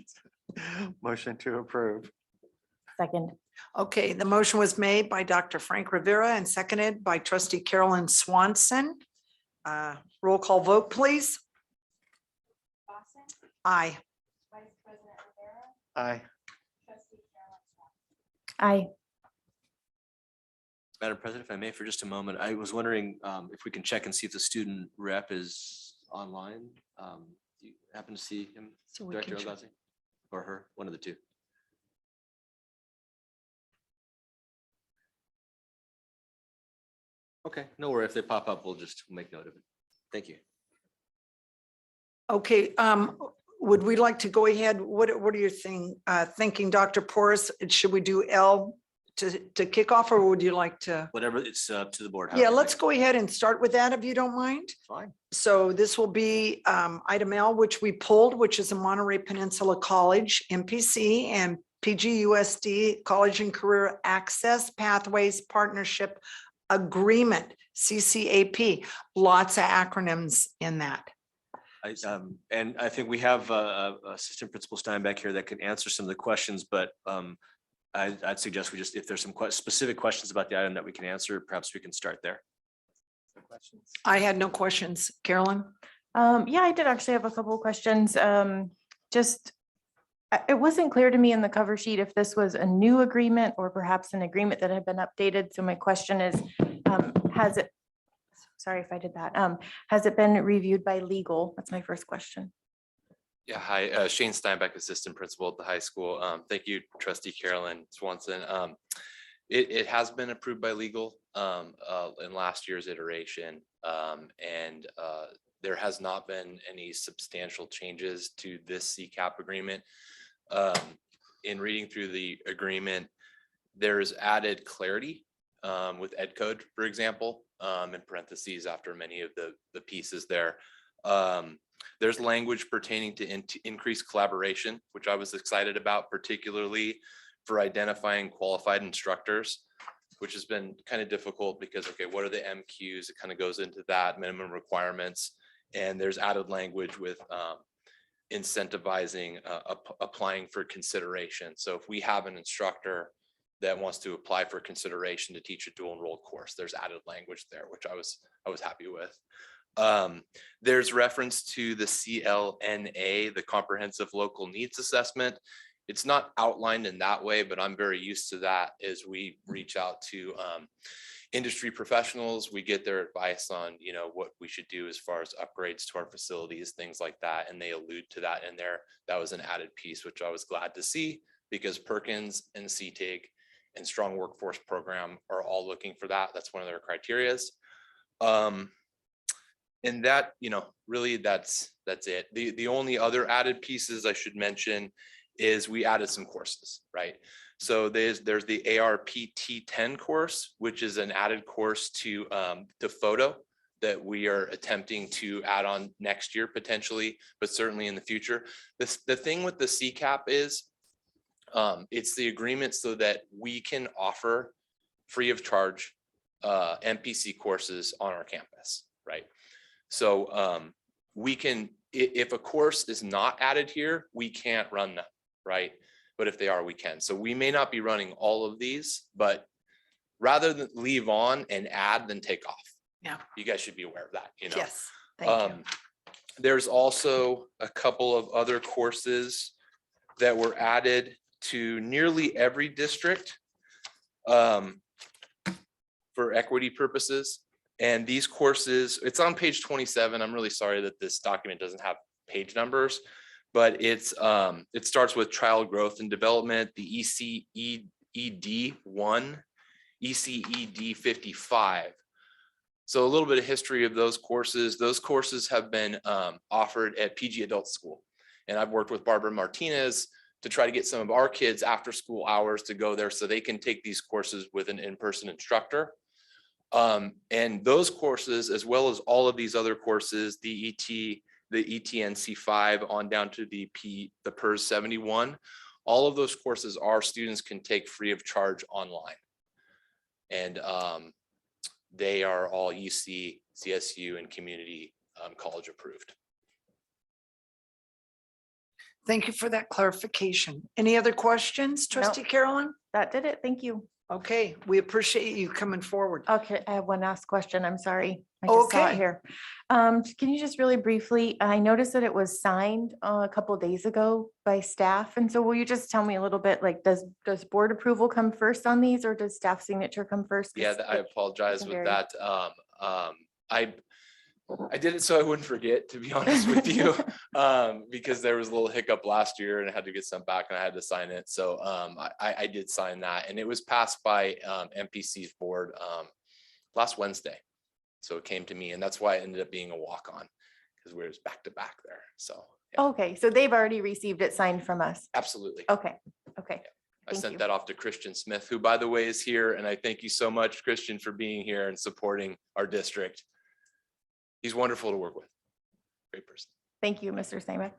Motion to approve. Second. Okay, the motion was made by Dr. Frank Rivera and seconded by trustee Carolyn Swanson. Roll call vote, please. Boston, Aye. Vice President Rivera, Aye. Trustee Carolyn Swanson. Aye. Madam President, if I may, for just a moment, I was wondering if we can check and see if the student rep is online. Do you happen to see him, So we Director can check. Ogazi, or her, one of the two? Okay, no worry. If they pop up, we'll just make note of it. Thank you. Okay, would we like to go ahead? What are you thinking, Dr. Porras? Should we do L to kick off, or would you like to? Whatever, it's up to the board. Yeah, however let's you go ahead and start with that if you don't mind. Fine. So this will be item L, which we pulled, which is a Monterey Peninsula College, MPC, and PGUSD College and Career Access Pathways Partnership Agreement, CCAP. Lots of acronyms in that. And I think we have Assistant Principal Steinbeck here that can answer some of the questions, but I'd suggest we just, if there's some specific questions about the item that we can answer, perhaps we can start there. I had no questions. Carolyn? Yeah, I did actually have a couple of questions. It wasn't clear to me in the cover sheet if this was a new agreement or perhaps an agreement that had been updated. So my question is, has it, sorry if I did that, has it been reviewed by legal? That's my first question. Yeah, hi, Shane Steinbeck, Assistant Principal at the high school. Thank you, Trustee Carolyn Swanson. It has been approved by legal in last year's iteration. And there has not been any substantial changes to this CCAP agreement. In reading through the agreement, there's added clarity with Ed Code, for example, in parentheses after many of the pieces there. There's language pertaining to increased collaboration, which I was excited about, particularly for identifying qualified instructors, which has been kind of difficult because, okay, what are the MQs? It kind of goes into that, minimum requirements. And there's added language with incentivizing applying for consideration. So if we have an instructor that wants to apply for consideration to teach a dual enrolled course, there's added language there, which I was happy with. There's reference to the CLNA, the Comprehensive Local Needs Assessment. It's not outlined in that way, but I'm very used to that as we reach out to industry professionals. We get their advice on, you know, what we should do as far as upgrades to our facilities, things like that. And they allude to that in there. That was an added piece, which I was glad to see, because Perkins and CTIG and Strong Workforce Program are all looking for that. That's one of their criterias. And that, you know, really that's it. The only other added pieces I should mention is we added some courses, right? So there's the ARPT 10 course, which is an added course to photo that we are attempting to add on next year potentially, but certainly in the future. The thing with the CCAP is it's the agreement so that we can offer free of charge MPC courses on our campus, right? So we can, if a course is not added here, we can't run them, right? But if they are, we can. So we may not be running all of these, but rather than leave on and add than take off. Yeah. You guys should be aware of that, you know? Yes, thank you. There's also a couple of other courses that were added to nearly every district for equity purposes. And these courses, it's on page 27. I'm really sorry that this document doesn't have page numbers, but it's it starts with child growth and development, the ECED 1, ECED 55. So a little bit of history of those courses. Those courses have been offered at PG Adult School. And I've worked with Barbara Martinez to try to get some of our kids after school hours to go there so they can take these courses with an in-person instructor. And those courses, as well as all of these other courses, the ETNC 5 on down to the PERS 71, all of those courses our students can take free of charge online. And they are all UC, CSU, and community college approved. Thank you for that clarification. Any other questions, Trustee Carolyn? That did it. Thank you. Okay, we appreciate you coming forward. Okay, I have one last question. I'm sorry. I just saw it Okay. here. Can you just really briefly, I noticed that it was signed a couple days ago by staff. And so will you just tell me a little bit, like, does board approval come first on these or does staff signature come first? 'Cause Yeah, I apologize it's with very- that. I did it so I wouldn't forget, to be honest with you, because there was a little hiccup last year and I had to get some back and I had to sign it. So I did sign that, and it was passed by MPC's board last Wednesday. So it came to me, and that's why it ended up being a walk-on, because we was back to back there. So yeah, Okay, so they've already received it signed from us. absolutely. Okay, okay. I Thank sent you. that off to Christian Smith, who, by the way, is here. And I thank you so much, Christian, for being here and supporting our district. He's wonderful to work with. Great person. Thank you, Mr. Steinbeck.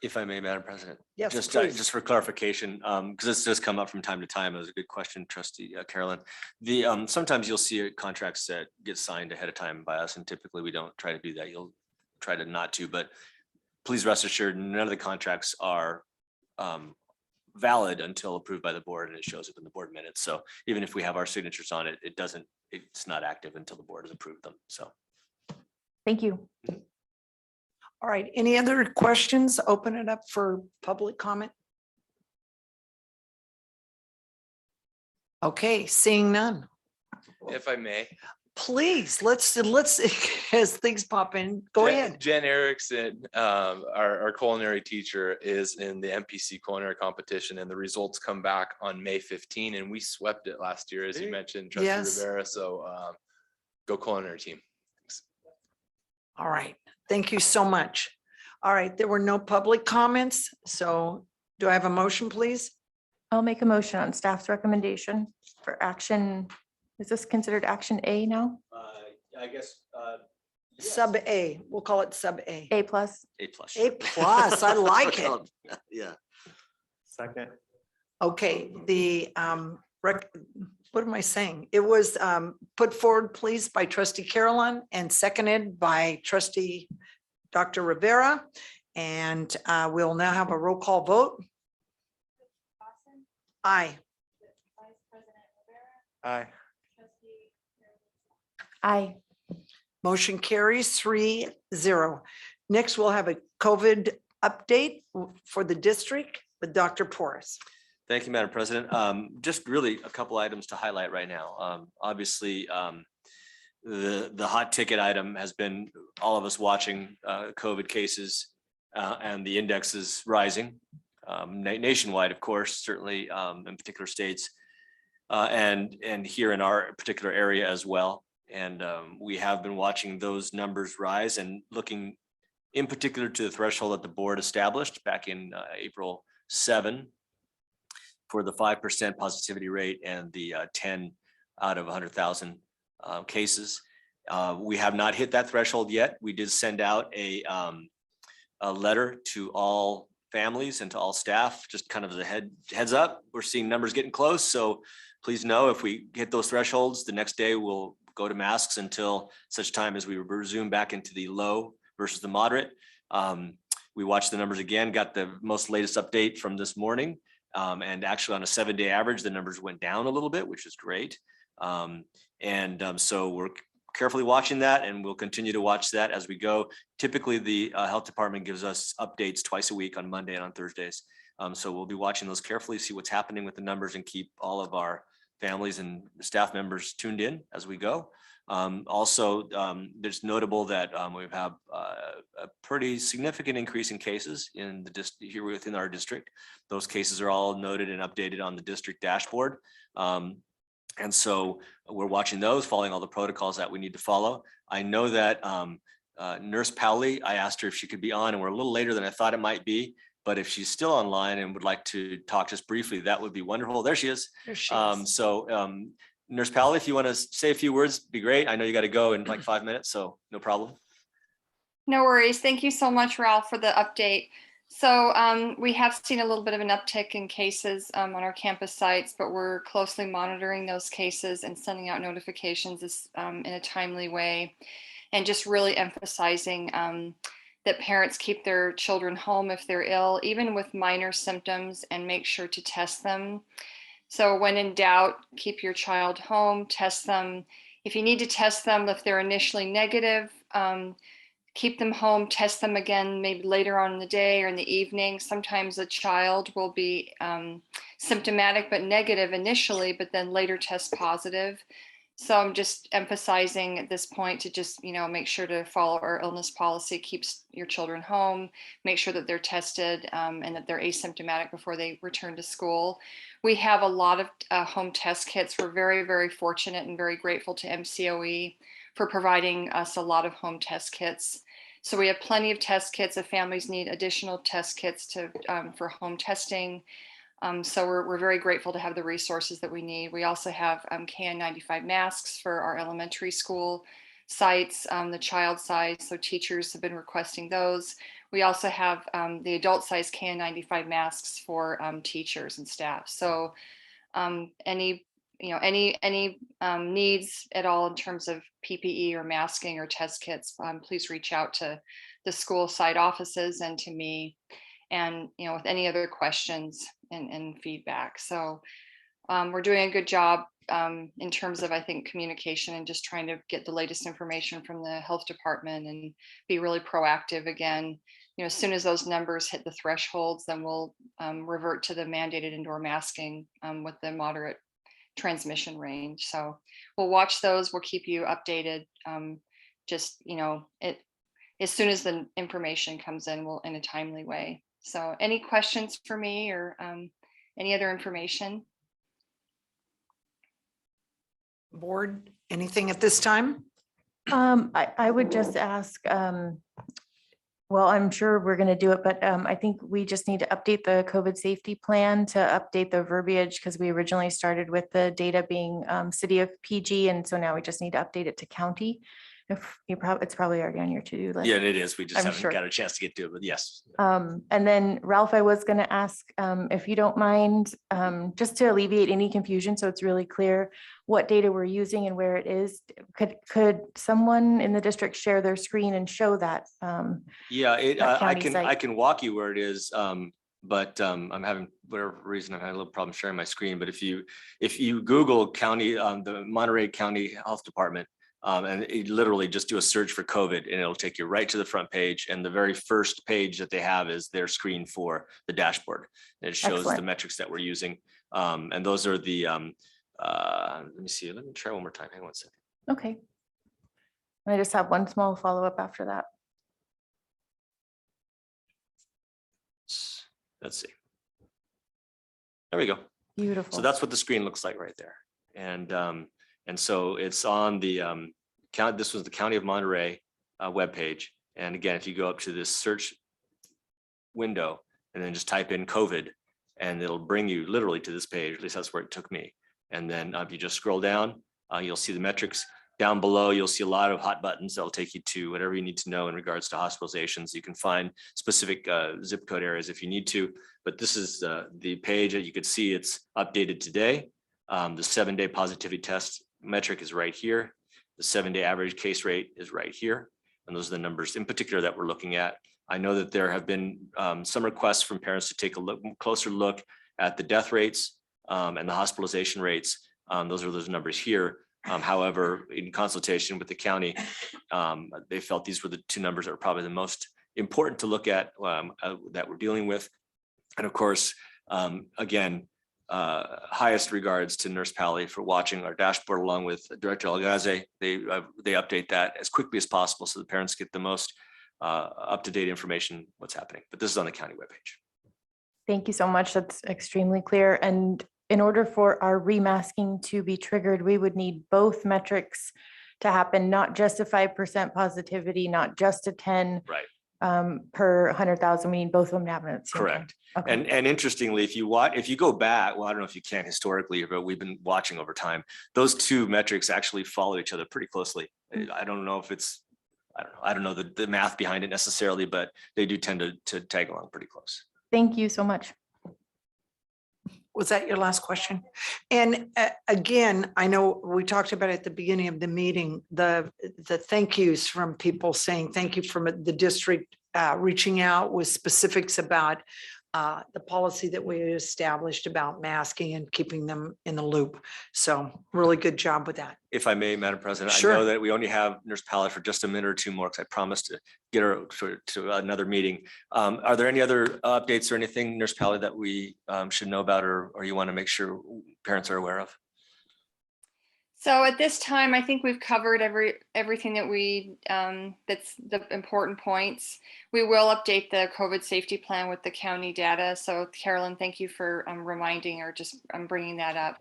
If I may, Madam President. Yes, Just please. just for clarification, because this does come up from time to time. It was a good question, Trustee Carolyn. Sometimes you'll see contracts that get signed ahead of time by us, and typically we don't try to do that. You'll try to not to, but please rest assured, none of the contracts are valid until approved by the board, and it shows up in the board minutes. So even if we have our signatures on it, it's not active until the board has approved them. So. Thank you. All right, any other questions? Open it up for public comment. Okay, seeing none. If I may. Please, let's, as things pop in, go ahead. Jen Erickson, our culinary teacher, is in the MPC culinary competition, and the results come back on May 15, and we swept it last year, as you mentioned, Trustee Yes. Rivera. So go culinary team. Thanks. All right, thank you so much. All right, there were no public comments, so do I have a motion, please? I'll make a motion on staff's recommendation for action. Is this considered action A now? I guess. Sub A, we'll call it sub A. A plus. A plus. A plus, I like it. Yeah. Second. Okay, the what am I saying? It was put forward, please, by trustee Caroline and seconded by trustee Dr. Rivera. And we'll now have a roll call vote. Aye. Aye. Aye. Motion carries 3-0. Next, we'll have a COVID update for the district with Dr. Porras. Thank you, Madam President. Just really a couple items to highlight right now. Obviously, the hot ticket item has been all of us watching COVID cases and the index is rising nationwide, of course, certainly in particular states and here in our particular area as well. And we have been watching those numbers rise and looking in particular to the threshold that the board established back in April 7 for the 5% positivity rate and the 10 out of 100,000 cases. We have not hit that threshold yet. We did send out a letter to all families and to all staff, just kind of as a heads up. We're seeing numbers getting close. So please know if we hit those thresholds, the next day we'll go to masks until such time as we resume back into the low versus the moderate. We watched the numbers again, got the most latest update from this morning. And actually on a 7-day average, the numbers went down a little bit, which is great. So we're carefully watching that and we'll continue to watch that as we go. Typically the health department gives us updates twice a week on Monday and on Thursdays. So we'll be watching those carefully, see what's happening with the numbers and keep all of our families and staff members tuned in as we go. Also, there's notable that we have a pretty significant increase in cases in the here within our district. Those cases are all noted and updated on the district dashboard. And so we're watching those, following all the protocols that we need to follow. I know that Nurse Powley, I asked her if she could be on and we're a little later than I thought it might be. But if she's still online and would like to talk just briefly, that would be wonderful. There she is. There she is. Nurse Powley, if you want to say a few words, be great. I know you got to go in like 5 minutes, so no problem. No worries. Thank you so much, Ralph, for the update. So we have seen a little bit of an uptick in cases on our campus sites, but we're closely monitoring those cases and sending out notifications in a timely way, and just really emphasizing that parents keep their children home if they're ill, even with minor symptoms, and make sure to test them. So when in doubt, keep your child home, test them. If you need to test them, if they're initially negative, keep them home, test them again, maybe later on in the day or in the evening. Sometimes a child will be symptomatic but negative initially, but then later test positive. So I'm just emphasizing at this point to just, make sure to follow our illness policy, keeps your children home, make sure that they're tested and that they're asymptomatic before they return to school. We have a lot of home test kits. We're very, very fortunate and very grateful to MCOE for providing us a lot of home test kits. So we have plenty of test kits if families need additional test kits for home testing. So we're very grateful to have the resources that we need. We also have KN95 masks for our elementary school sites, the child size, so teachers have been requesting those. We also have the adult size KN95 masks for teachers and staff. So any needs at all in terms of PPE or masking or test kits, please reach out to the school site offices and to me, and with any other questions and feedback. So we're doing a good job in terms of, I think, communication and just trying to get the latest information from the health department and be really proactive again. You know, as soon as those numbers hit the thresholds, then we'll revert to the mandated indoor masking with the moderate transmission range. So we'll watch those. We'll keep you updated. Just, you know, as soon as the information comes in, we'll in a timely way. So any questions for me or any other information? Board, anything at this time? I would just ask, well, I'm sure we're going to do it, but I think we just need to update the COVID safety plan to update the verbiage because we originally started with the data being city of PG. And so now we just need to update it to county. If you probably, it's probably already on your to-do list. Yeah, it is. We just I'm haven't sure. got a chance to get to it, but yes. And then Ralph, I was going to ask if you don't mind, just to alleviate any confusion, so it's really clear what data we're using and where it is. Could someone in the district share their screen and show that? Yeah, that I county site? can walk you where it is, but I'm having whatever reason I'm having a little problem sharing my screen. But if you Google county, the Monterey County Health Department. And you literally just do a search for COVID and it'll take you right to the front page. And the very first page that they have is their screen for the dashboard. And it shows Excellent. the metrics that we're using. And those are the, let me see, let me try one more time. Hang on a second. Okay. I just have one small follow-up after that. Let's see. There we go. Beautiful. So that's what the screen looks like right there. And so it's on the this was the County of Monterey webpage. And again, if you go up to this search window and then just type in COVID, and it'll bring you literally to this page. At least that's where it took me. And then if you just scroll down, you'll see the metrics. Down below, you'll see a lot of hot buttons that'll take you to whatever you need to know in regards to hospitalizations. You can find specific zip code areas if you need to, but this is the page that you could see it's updated today. The 7-day positivity test metric is right here. The 7-day average case rate is right here. And those are the numbers in particular that we're looking at. I know that there have been some requests from parents to take a closer look at the death rates and the hospitalization rates. Those are those numbers here. However, in consultation with the county, they felt these were the two numbers that were probably the most important to look at that we're dealing with. And of course, again, highest regards to Nurse Pally for watching our dashboard along with Director Algaze. They update that as quickly as possible so the parents get the most up-to-date information what's happening. But this is on the county webpage. Thank you so much. That's extremely clear. And in order for our remasking to be triggered, we would need both metrics to happen, not just a 5% positivity, not just a 10 per 100,000. We need both of them to happen at the same time. Correct. Okay. And interestingly, if you go back, well, I don't know if you can historically, but we've been watching over time, those two metrics actually follow each other pretty closely. I don't know if it's, I don't know the math behind it necessarily, but they do tend to tag along pretty close. Thank you so much. Was that your last question? And again, I know we talked about at the beginning of the meeting, the thank yous from people saying thank you from the district reaching out with specifics about the policy that we established about masking and keeping them in the loop. So really good job with that. If I may, Madam President, Sure. I know that we only have Nurse Pally for just a minute or two more because I promised to get her to another meeting. Are there any other updates or anything, Nurse Pally, that we should know about or you want to make sure parents are aware of? So at this time, I think we've covered everything that that's the important points. We will update the COVID safety plan with the county data. So Carolyn, thank you for reminding or just bringing that up.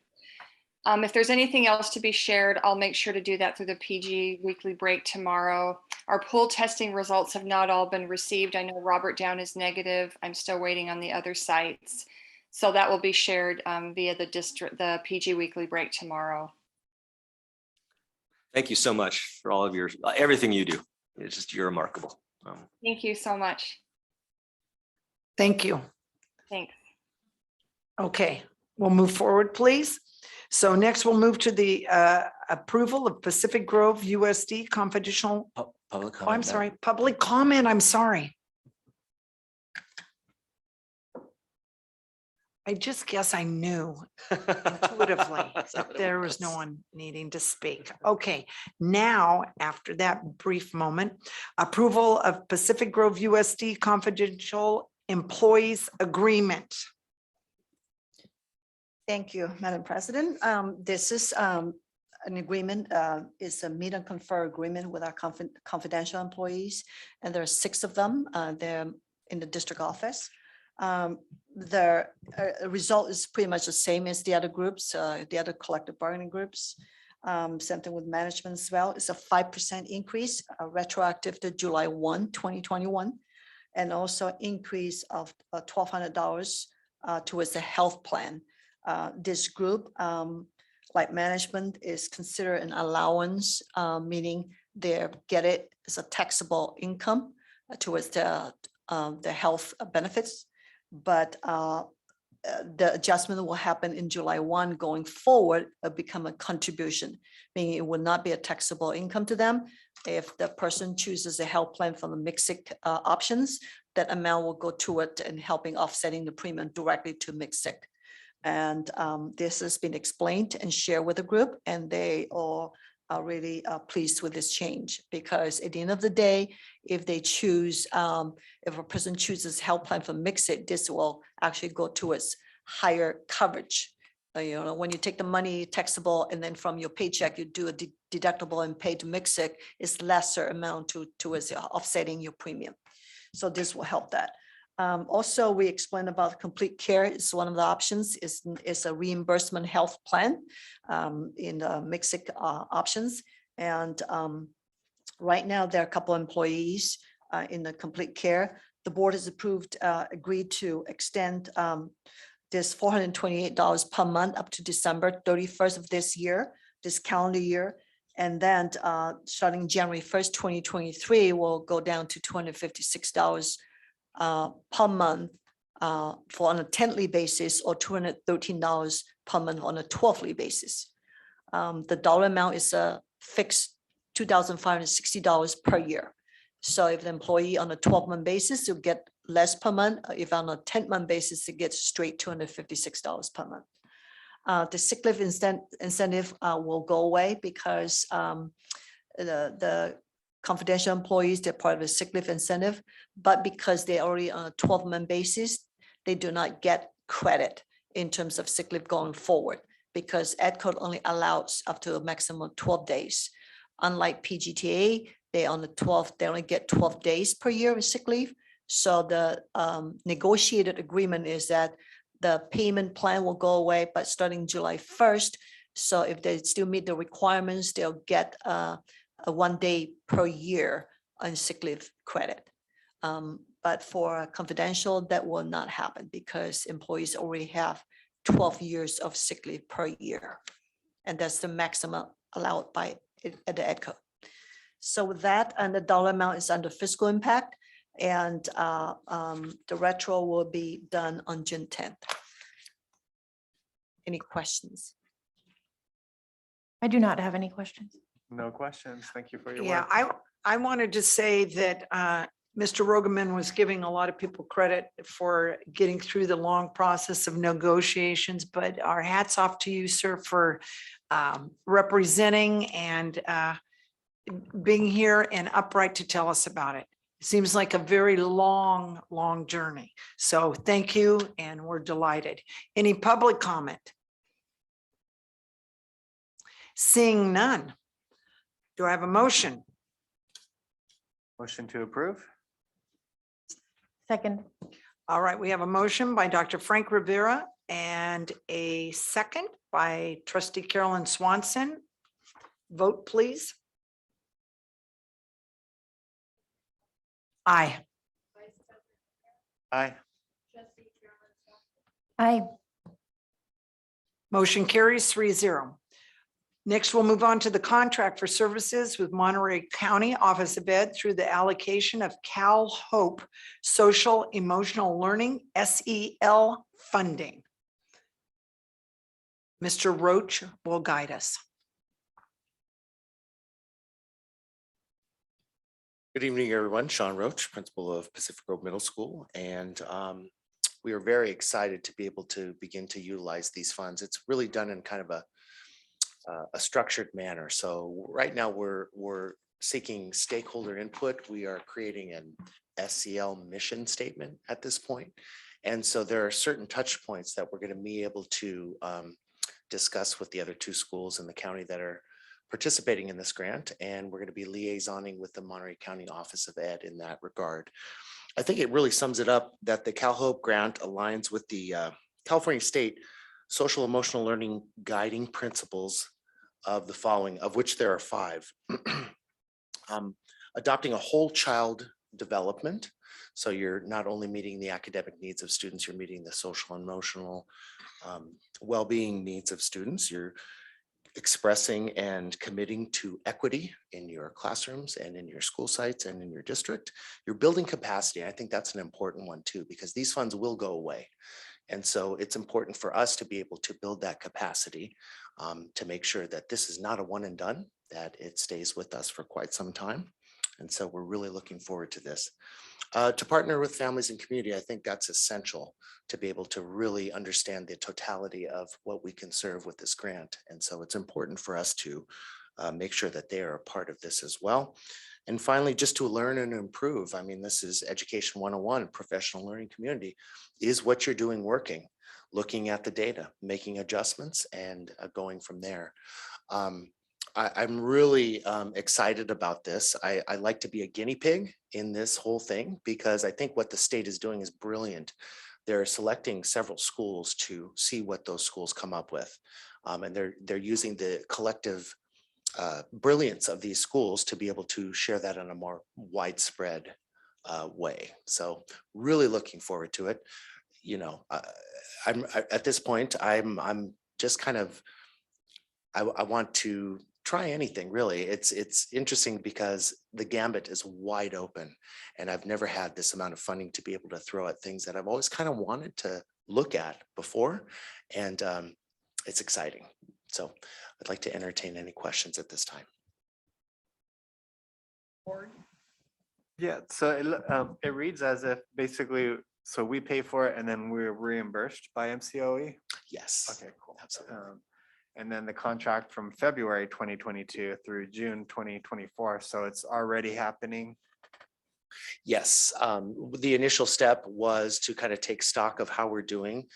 If there's anything else to be shared, I'll make sure to do that through the PG weekly break tomorrow. Our pool testing results have not all been received. I know Robert Down is negative. I'm still waiting on the other sites. So that will be shared via the PG weekly break tomorrow. Thank you so much for all of your, everything you do. It's just, you're remarkable. Thank you so much. Thank you. Thanks. Okay, we'll move forward, please. So next we'll move to the approval of Pacific Grove USD confidential. Public comment. Oh, I'm sorry, public comment. I'm sorry. I just guess I knew intuitively that there was no one needing to speak. Okay, now, after that brief moment, approval of Pacific Grove USD confidential employees agreement. Thank you, Madam President. This is an agreement, it's a meet and confer agreement with our confidential employees, and there are 6 of them. They're in the district office. The result is pretty much the same as the other groups, the other collective bargaining groups. Same thing with management as well. It's a 5% increase, retroactive to July 1, 2021, and also increase of $1,200 towards the health plan. This group, like management, is considered an allowance, meaning they get it as a taxable income towards the health benefits. But the adjustment will happen in July 1 going forward, become a contribution, meaning it will not be a taxable income to them. If the person chooses a health plan from the mixed options, that amount will go toward and helping offsetting the premium directly to mixed. And this has been explained and shared with the group, and they all are really pleased with this change, because at the end of the day, if they choose, if a person chooses health plan from Mixit, this will actually go towards higher coverage. You know, when you take the money taxable and then from your paycheck, you do a deductible and pay to Mixit, it's lesser amount towards offsetting your premium. So this will help that. Also, we explained about complete care. It's one of the options. Is a reimbursement health plan in the mixed options. And right now, there are a couple of employees in the complete care. The board has agreed to extend this $428 per month up to December 31st of this calendar year. And then starting January 1st, 2023, will go down to $256 per month for on a 10-ly basis, or $213 per month on a 12-ly basis. The dollar amount is a fixed $2,560 per year. So if the employee on a 12-month basis, you'll get less per month. If on a 10-month basis, it gets straight $256 per month. The sick leave incentive will go away, because the confidential employees, they're part of a sick leave incentive, but because they're already on a 12-month basis, they do not get credit in terms of sick leave going forward, because Ed Code only allows up to a maximum of 12 days. Unlike PGTA, they only get 12 days per year of sick leave. So the negotiated agreement is that the payment plan will go away, but starting July 1st. So if they still meet the requirements, they'll get a 1 day per year on sick leave credit. But for confidential, that will not happen, because employees already have 12 years of sick leave per year. And that's the maximum allowed by at the Ed Code. So with that, and the dollar amount is under fiscal impact, and the retro will be done on June 10th. Any questions? I do not have any questions. No questions. Thank you for your Yeah, work. I wanted to say that Mr. Rogaman was giving a lot of people credit for getting through the long process of negotiations, but our hats off to you, sir, for representing and being here and upright to tell us about it. It seems like a very long, long journey. So thank you, and we're delighted. Any public comment? Seeing none. Do I have a motion? Motion to approve. Second. All right, we have a motion by Dr. Frank Rivera and a second by Trustee Carolyn Swanson. Vote, please. Aye. Aye. Aye. Motion carries 3-0. Next, we'll move on to the contract for services with Monterey County Office of Ed through the allocation of Cal Hope Social Emotional Learning SEL funding. Mr. Roach will guide us. Good evening, everyone. Sean Roach, principal of Pacific Grove Middle School. And we are very excited to be able to begin to utilize these funds. It's really done in kind of a structured manner. So right now we're seeking stakeholder input. We are creating an SCL mission statement at this point. And so there are certain touch points that we're going to be able to discuss with the other two schools in the county that are participating in this grant. And we're going to be liaisoning with the Monterey County Office of Ed in that regard. I think it really sums it up that the CalHOPE grant aligns with the California State Social Emotional Learning Guiding Principles of the following, of which there are 5. Adopting a whole child development. So you're not only meeting the academic needs of students, you're meeting the social and emotional well-being needs of students. You're expressing and committing to equity in your classrooms and in your school sites and in your district. You're building capacity. I think that's an important one too, because these funds will go away. And so it's important for us to be able to build that capacity to make sure that this is not a one and done, that it stays with us for quite some time. And so we're really looking forward to this. To partner with families and community, I think that's essential to be able to really understand the totality of what we can serve with this grant. And so it's important for us to make sure that they are a part of this as well. And finally, just to learn and improve. I mean, this is Education 101, professional learning community. Is what you're doing working? Looking at the data, making adjustments, and going from there. I'm really excited about this. I like to be a guinea pig in this whole thing because I think what the state is doing is brilliant. They're selecting several schools to see what those schools come up with. And they're using the collective brilliance of these schools to be able to share that in a more widespread way. So really looking forward to it. You know, at this point, I'm just kind of, I want to try anything really. It's interesting because the gambit is wide open and I've never had this amount of funding to be able to throw at things that I've always kind of wanted to look at before. And it's exciting. So I'd like to entertain any questions at this time. Yeah, so it reads as if basically, so we pay for it and then we're reimbursed by MCOE? Yes. Okay, cool. Absolutely. And then the contract from February 2022 through June 2024. So it's already happening. Yes, the initial step was to kind of take stock of how we're doing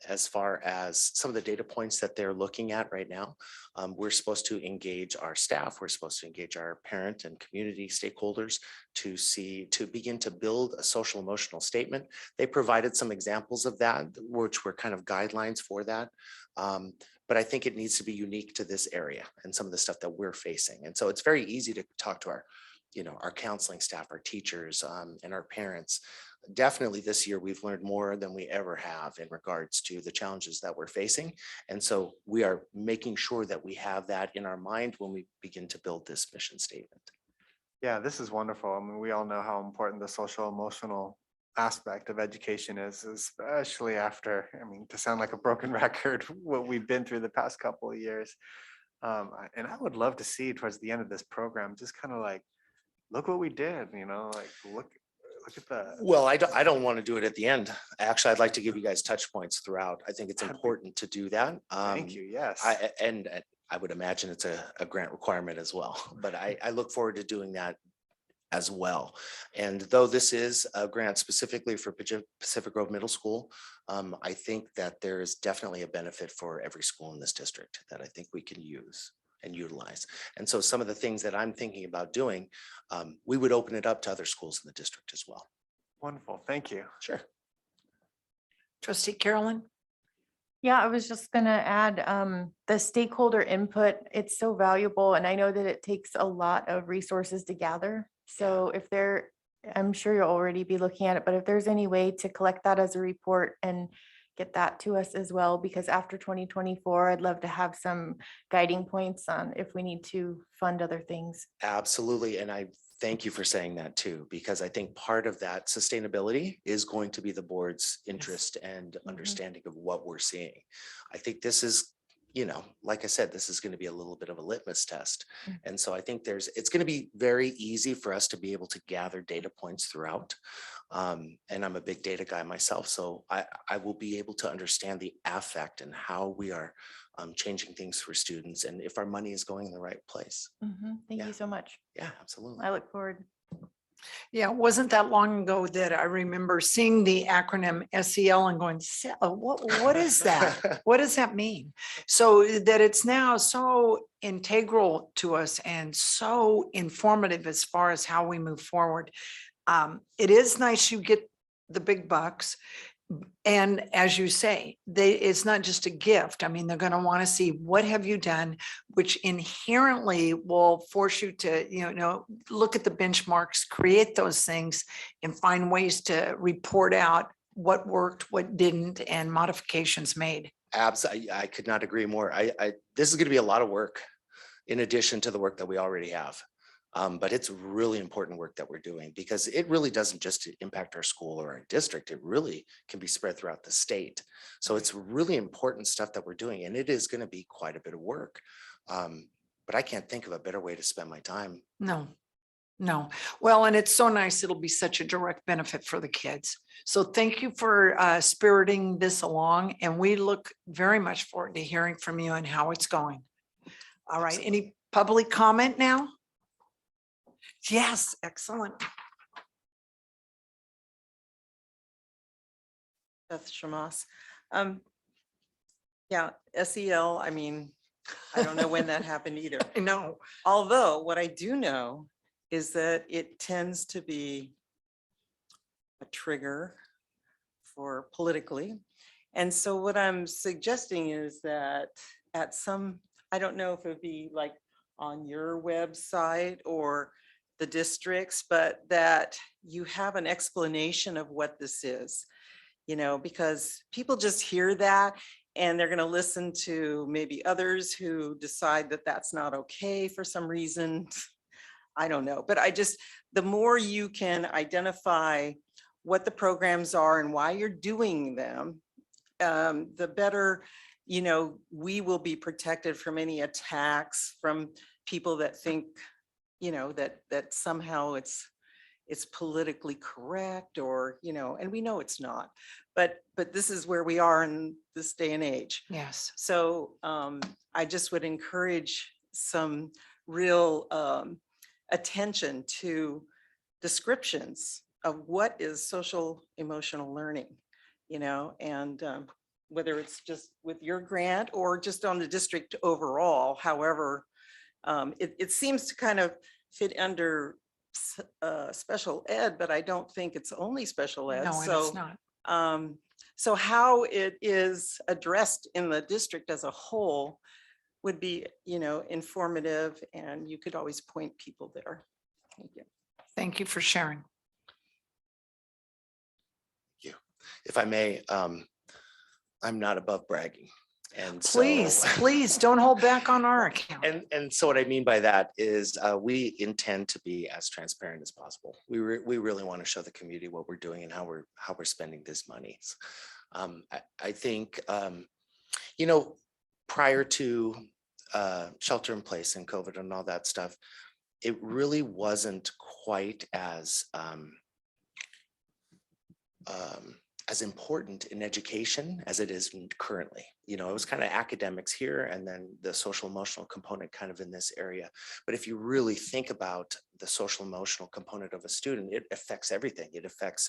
as far as some of the data points that they're looking at right now. We're supposed to engage our staff. We're supposed to engage our parent and community stakeholders to begin to build a social emotional statement. They provided some examples of that, which were kind of guidelines for that. But I think it needs to be unique to this area and some of the stuff that we're facing. And so it's very easy to talk to our counseling staff, our teachers, and our parents. Definitely this year, we've learned more than we ever have in regards to the challenges that we're facing. And so we are making sure that we have that in our mind when we begin to build this mission statement. Yeah, this is wonderful. I mean, we all know how important the social emotional aspect of education is, especially after, I mean, to sound like a broken record, what we've been through the past couple of years. And I would love to see towards the end of this program, just kind of like, look what we did, like look at the. Well, I don't want to do it at the end. Actually, I'd like to give you guys touch points throughout. I think it's important to do that. Thank you, yes. I would imagine it's a grant requirement as well, but I look forward to doing that as well. And though this is a grant specifically for Pacific Grove Middle School, I think that there is definitely a benefit for every school in this district that I think we can use and utilize. And so some of the things that I'm thinking about doing, we would open it up to other schools in the district as well. Wonderful, thank you. Sure. Trustee Carolyn? Yeah, I was just gonna add, the stakeholder input, it's so valuable, and I know that it takes a lot of resources to gather. So if I'm sure you'll already be looking at it, but if there's any way to collect that as a report and get that to us as well, because after 2024, I'd love to have some guiding points on if we need to fund other things. Absolutely. And I thank you for saying that too, because I think part of that sustainability is going to be the board's interest and understanding of what we're seeing. I think this is, you know, like I said, this is going to be a little bit of a litmus test. Mm. And so I think it's going to be very easy for us to be able to gather data points throughout. And I'm a big data guy myself, so I will be able to understand the affect and how we are changing things for students and if our money is going in the right place. Thank you so much. Yeah, absolutely. I look forward. Yeah, it wasn't that long ago that I remember seeing the acronym SEL and going, what is that? What does that mean? So that it's now so integral to us and so informative as far as how we move forward. It is nice you get the big bucks. And as you say, it's not just a gift. I mean, they're going to want to see what have you done, which inherently will force you to, look at the benchmarks, create those things and find ways to report out what worked, what didn't, and modifications made. Absolutely. I could not agree more. This is going to be a lot of work in addition to the work that we already have. But it's really important work that we're doing because it really doesn't just impact our school or our district. It really can be spread throughout the state. So it's really important stuff that we're doing, and it is going to be quite a bit of work. But I can't think of a better way to spend my time. No. Well, and it's so nice. It'll be such a direct benefit for the kids. So thank you for spiriting this along, and we look very much forward to hearing from you and how it's going. All right. Any public comment now? Yes, excellent. Beth Shamas. Yeah, SEL, I mean, I don't know when that happened either. I know. Although what I do know is that it tends to be a trigger for politically. And so what I'm suggesting is that at some, I don't know if it would be like on your website or the districts, but that you have an explanation of what this is, because people just hear that and they're going to listen to maybe others who decide that that's not okay for some reason. I don't know, but the more you can identify what the programs are and why you're doing them, the better, we will be protected from any attacks from people that think that somehow it's politically correct or, and we know it's not, but this is where we are in this day and age. Yes. So I just would encourage some real attention to descriptions of what is social emotional learning, and whether it's just with your grant or just on the district overall, however, it seems to kind of fit under special ed, but I don't think it's only special ed. No, and it's not. So how it is addressed in the district as a whole would be, informative, and you could always point people there. Thank you. Thank you for sharing. Thank you. If I may, I'm not above bragging. And Please don't hold back on our account. And so what I mean by that is we intend to be as transparent as possible. We really want to show the community what we're doing and how we're spending this money. I think, prior to shelter in place and COVID and all that stuff, it really wasn't quite as important in education as it is currently. It was kind of academics here and then the social emotional component kind of in this area. But if you really think about the social emotional component of a student, it affects everything. It affects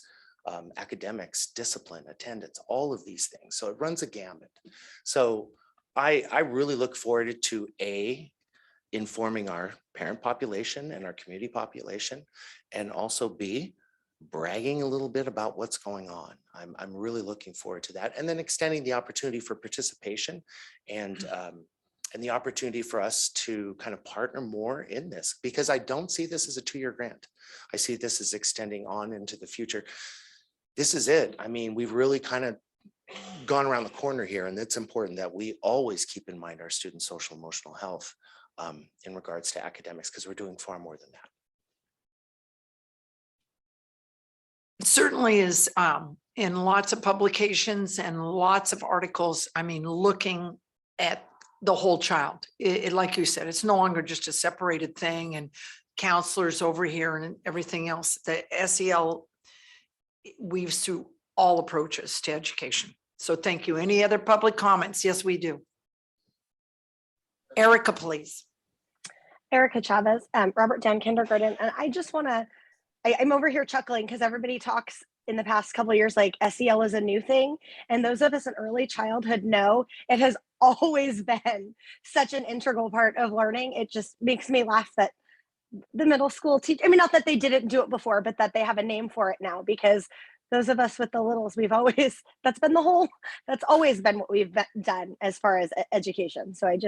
academics, discipline, attendance, all of these things. So it runs a gamut. So I really look forward to informing our parent population and our community population, and also B, bragging a little bit about what's going on. I'm really looking forward to that. And then extending the opportunity for participation and the opportunity for us to kind of partner more in this, because I don't see this as a 2-year grant. I see this as extending on into the future. This is it. I mean, we've really kind of gone around the corner here, and it's important that we always keep in mind our students' social emotional health in regards to academics, because we're doing far more than that. It certainly is in lots of publications and lots of articles. I mean, looking at the whole child. Like you said, it's no longer just a separated thing and counselors over here and everything else. The SEL weaves through all approaches to education. So thank you. Any other public comments? Yes, we do. Erica, please. Erica Chavez, Robert Down Kindergarten. And I just want to, I'm over here chuckling because everybody talks in the past couple of years like SEL is a new thing. And those of us in early childhood know it has always been such an integral part of learning. It just makes me laugh that the middle school teach, I mean, not that they didn't do it before, but that they have a name for it now, because those of us with the littles, we've always, that's always been what we've done as far as education. So I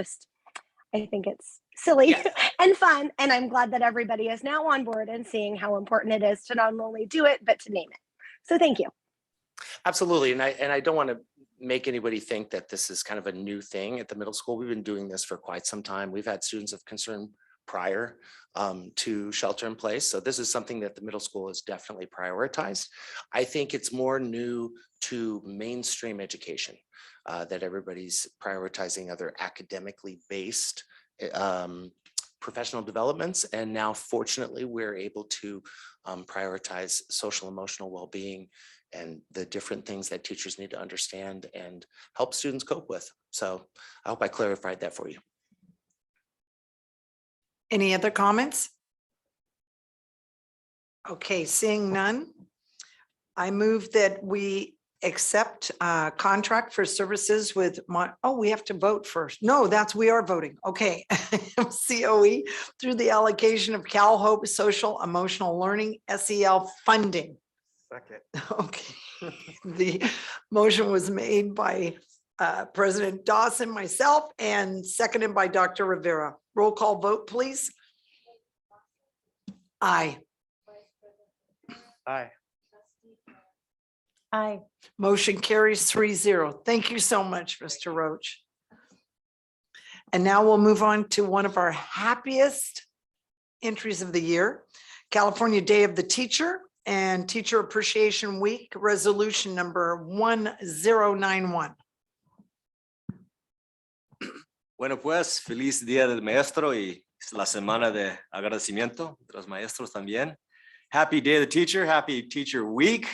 think it's silly and fun. And I'm glad that everybody is now on board and seeing how important it is to not only do it, but to name it. So thank you. Absolutely. And I don't want to make anybody think that this is kind of a new thing at the middle school. We've been doing this for quite some time. We've had students of concern prior to shelter in place. So this is something that the middle school has definitely prioritized. I think it's more new to mainstream education, that everybody's prioritizing other academically based professional developments. And now, fortunately, we're able to prioritize social emotional well-being and the different things that teachers need to understand and help students cope with. So I hope I clarified that for you. Any other comments? Okay, seeing none, I move that we accept contract for services with we have to vote first. No, we are voting. Okay. COE through the allocation of Cal Hope Social Emotional Learning SEL funding. Second. Okay. The motion was made by President Dawson, myself, and seconded by Dr. Rivera. Roll call vote, please. Aye. Aye. Aye. Motion carries 3-0. Thank you so much, Mr. Roach. And now we'll move on to one of our happiest entries of the year, California Day of the Teacher and Teacher Appreciation Week, resolution number 1091. Bueno, pues, feliz Día del Maestro y la semana de agradecimiento de los maestros también. Happy Day of the Teacher, happy Teacher Week.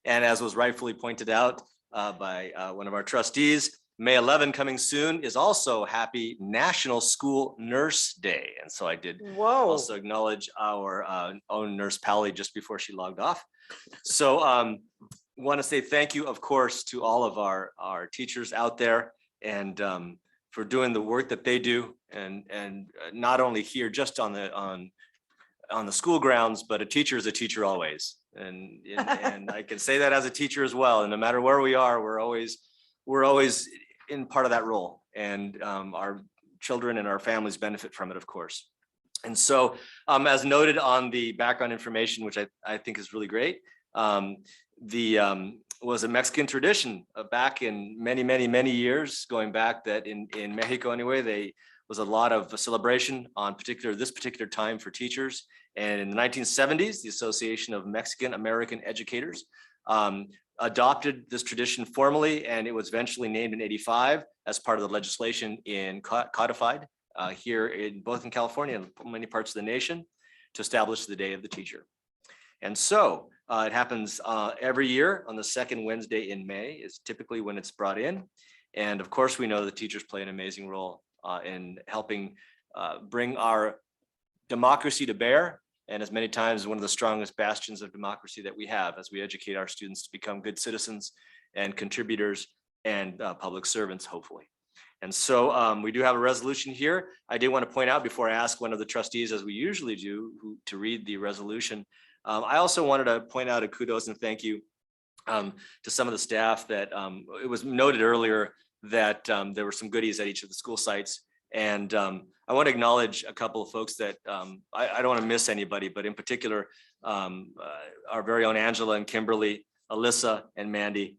And as was rightfully pointed out by one of our trustees, May 11 coming soon is also happy National School Nurse Day. And so I did also acknowledge our own nurse Pally just before she logged off. So want to say thank you, of course, to all of our teachers out there and for doing the work that they do, and not only here just on the school grounds, but a teacher is a teacher always. And I can say that as a teacher as well. And no matter where we are, we're always in part of that role. And our children and our families benefit from it, of course. And so as noted on the background information, which I think is really great, was a Mexican tradition back in many years, going back that in Mexico anyway, they was a lot of celebration on this particular time for teachers. And in the 1970s, the Association of Mexican American Educators adopted this tradition formally, and it was eventually named in '85 as part of the legislation codified here both in California and many parts of the nation to establish the Day of the Teacher. And so it happens every year on the second Wednesday in May is typically when it's brought in. And of course, we know the teachers play an amazing role in helping bring our democracy to bear, and as many times one of the strongest bastions of democracy that we have as we educate our students to become good citizens and contributors and public servants, hopefully. And so we do have a resolution here. I did want to point out before I ask one of the trustees, as we usually do, to read the resolution. I also wanted to point out a kudos and thank you to some of the staff that it was noted earlier that there were some goodies at each of the school sites. And I want to acknowledge a couple of folks that I don't want to miss anybody, but in particular, our very own Angela and Kimberly, Alyssa and Mandy.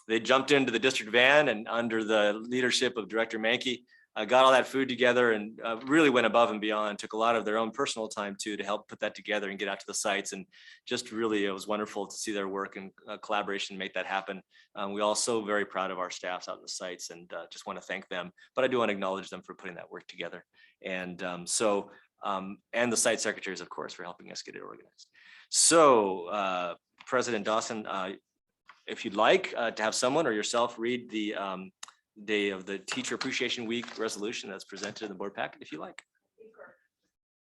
They jumped into the district van, and under the leadership of Director Mankey, got all that food together and really went above and beyond, took a lot of their own personal time too to help put that together and get out to the sites. And just really, it was wonderful to see their work and collaboration make that happen. We also very proud of our staffs out in the sites and just want to thank them. But I do want to acknowledge them for putting that work together. And and the site secretaries, of course, for helping us get it organized. So President Dawson, if you'd like to have someone or yourself read the Day of the Teacher Appreciation Week resolution that's presented in the board packet, if you like.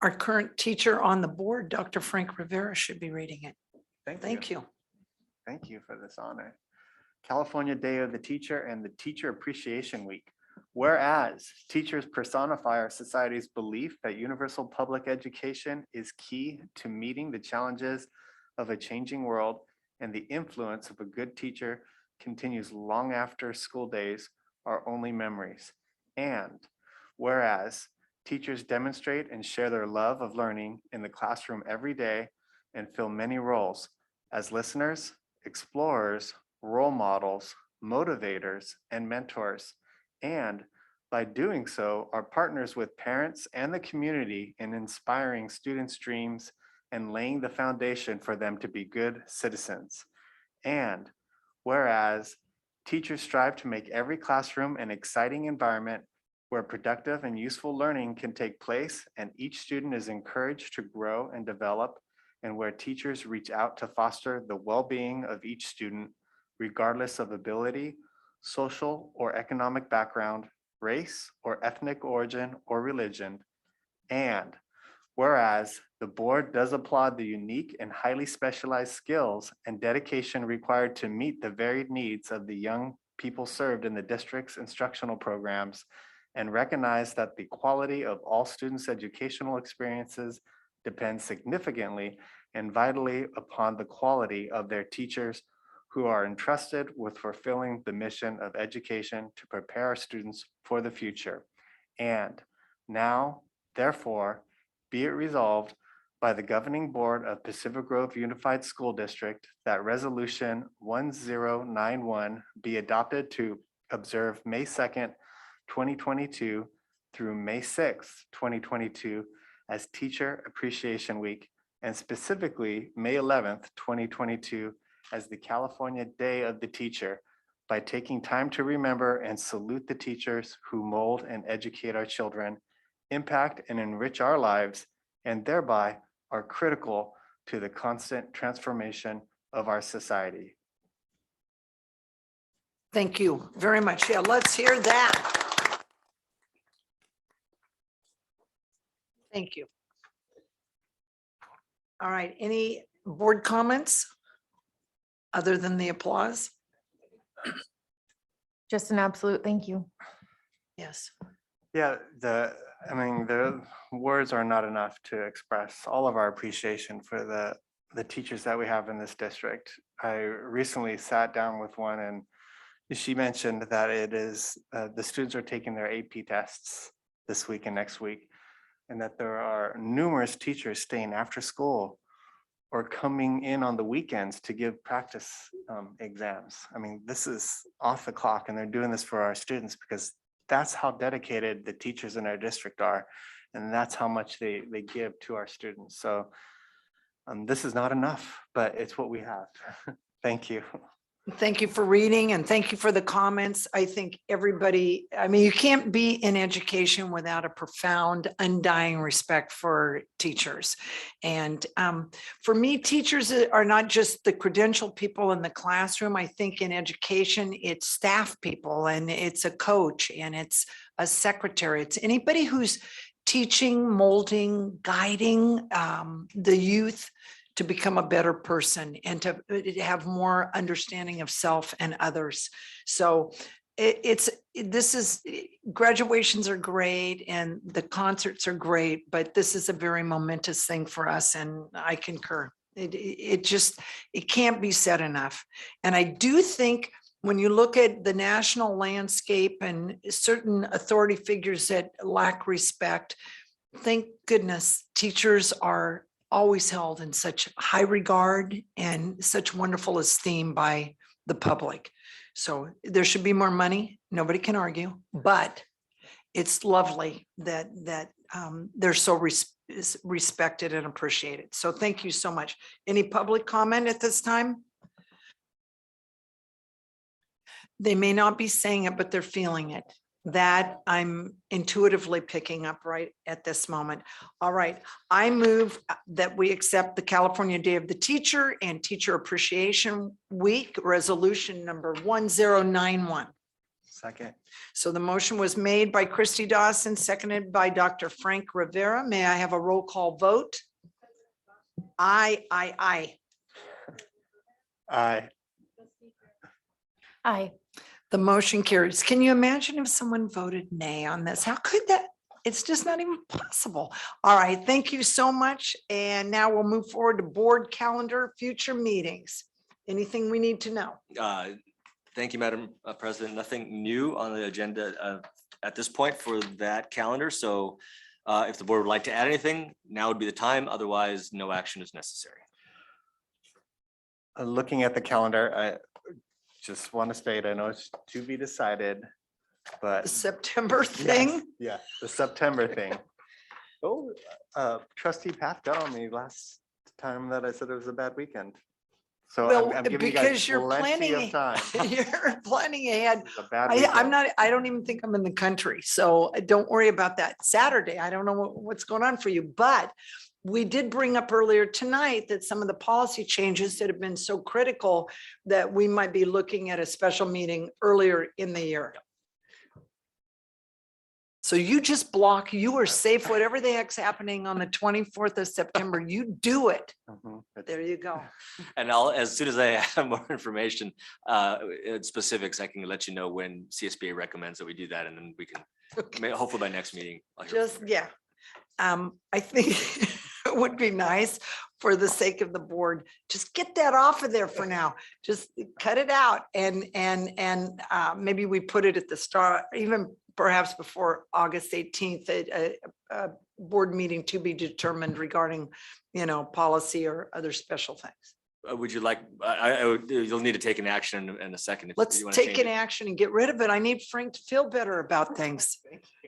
Our current teacher on the board, Dr. Frank Rivera, should be reading it. Thank you. Thank you for this honor. California Day of the Teacher and the Teacher Appreciation Week. Whereas teachers personify our society's belief that universal public education is key to meeting the challenges of a changing world, and the influence of a good teacher continues long after school days are only memories. And whereas teachers demonstrate and share their love of learning in the classroom every day and fill many roles as listeners, explorers, role models, motivators, and mentors. And by doing so, are partners with parents and the community in inspiring students' dreams and laying the foundation for them to be good citizens. And whereas teachers strive to make every classroom an exciting environment where productive and useful learning can take place, and each student is encouraged to grow and develop, and where teachers reach out to foster the well-being of each student, regardless of ability, social or economic background, race or ethnic origin or religion. And whereas the board does applaud the unique and highly specialized skills and dedication required to meet the varied needs of the young people served in the district's instructional programs, and recognize that the quality of all students' educational experiences depends significantly and vitally upon the quality of their teachers, who are entrusted with fulfilling the mission of education to prepare our students for the future. And now, therefore, be it resolved by the governing board of Pacific Grove Unified School District that resolution 1091 be adopted to observe May 2nd, 2022 through May 6th, 2022 as Teacher Appreciation Week, and specifically May 11th, 2022 as the California Day of the Teacher, by taking time to remember and salute the teachers who mold and educate our children, impact and enrich our lives, and thereby are critical to the constant transformation of our society. Thank you very much. Yeah, let's hear that. Thank you. All right, any board comments other than the applause? Just an absolute thank you. Yes. Yeah, the words are not enough to express all of our appreciation for the teachers that we have in this district. I recently sat down with one, and she mentioned that it is the students are taking their AP tests this week and next week, and that there are numerous teachers staying after school or coming in on the weekends to give practice exams. I mean, this is off the clock, and they're doing this for our students because that's how dedicated the teachers in our district are. And that's how much they give to our students. So this is not enough, but it's what we have. Thank you. Thank you for reading, and thank you for the comments. I think everybody, I mean, you can't be in education without a profound, undying respect for teachers. And for me, teachers are not just the credentialed people in the classroom. I think in education, it's staff people, and it's a coach, and it's a secretary. It's anybody who's teaching, molding, guiding the youth to become a better person and to have more understanding of self and others. So graduations are great and the concerts are great, but this is a very momentous thing for us, and I concur. It can't be said enough. And I do think when you look at the national landscape and certain authority figures that lack respect, thank goodness teachers are always held in such high regard and such wonderful esteem by the public. So there should be more money. Nobody can argue, but it's lovely that they're so respected and appreciated. So thank you so much. Any public comment at this time? They may not be saying it, but they're feeling it. That I'm intuitively picking up right at this moment. All right, I move that we accept the California Day of the Teacher and Teacher Appreciation Week, resolution number 1091. Second. So the motion was made by Christy Dawson, seconded by Dr. Frank Rivera. May I have a roll call vote? Aye. Aye. Aye. The motion carries. Can you imagine if someone voted nay on this? How could that? It's just not even possible. All right, thank you so much. And now we'll move forward to board calendar, future meetings. Anything we need to know? Thank you, Madam President. Nothing new on the agenda at this point for that calendar. So if the board would like to add anything, now would be the time. Otherwise, no action is necessary. Looking at the calendar, I just want to state, I know it's to be decided, but. The September Yes, thing? yeah, the September thing. Oh, trustee Pat got on me last time that I said it was a bad weekend. So Well, I'm giving you because guys you're plenty planning, of time. you're planning ahead. It's a bad I'm weekend. I don't even think I'm in the country, so don't worry about that. Saturday, I don't know what's going on for you, but we did bring up earlier tonight that some of the policy changes that have been so critical that we might be looking at a special meeting earlier in the year. So you just block, you are safe, whatever the heck's happening on the 24th of September, you do it. There you go. And as soon as I have more information, specifics, I can let you know when CSBA recommends that we do that, and then we can, hopefully by next meeting. I'll hear Just, yeah. I think it would be nice for the sake of the board, just get that off of there for now. Just cut it out and maybe we put it at the start, even perhaps before August 18th, a board meeting to be determined regarding, policy or other special things. Would you like, you'll need to take an action in a second. If Let's you wanna take change an it. action and get rid of it. I need Frank to feel better about things.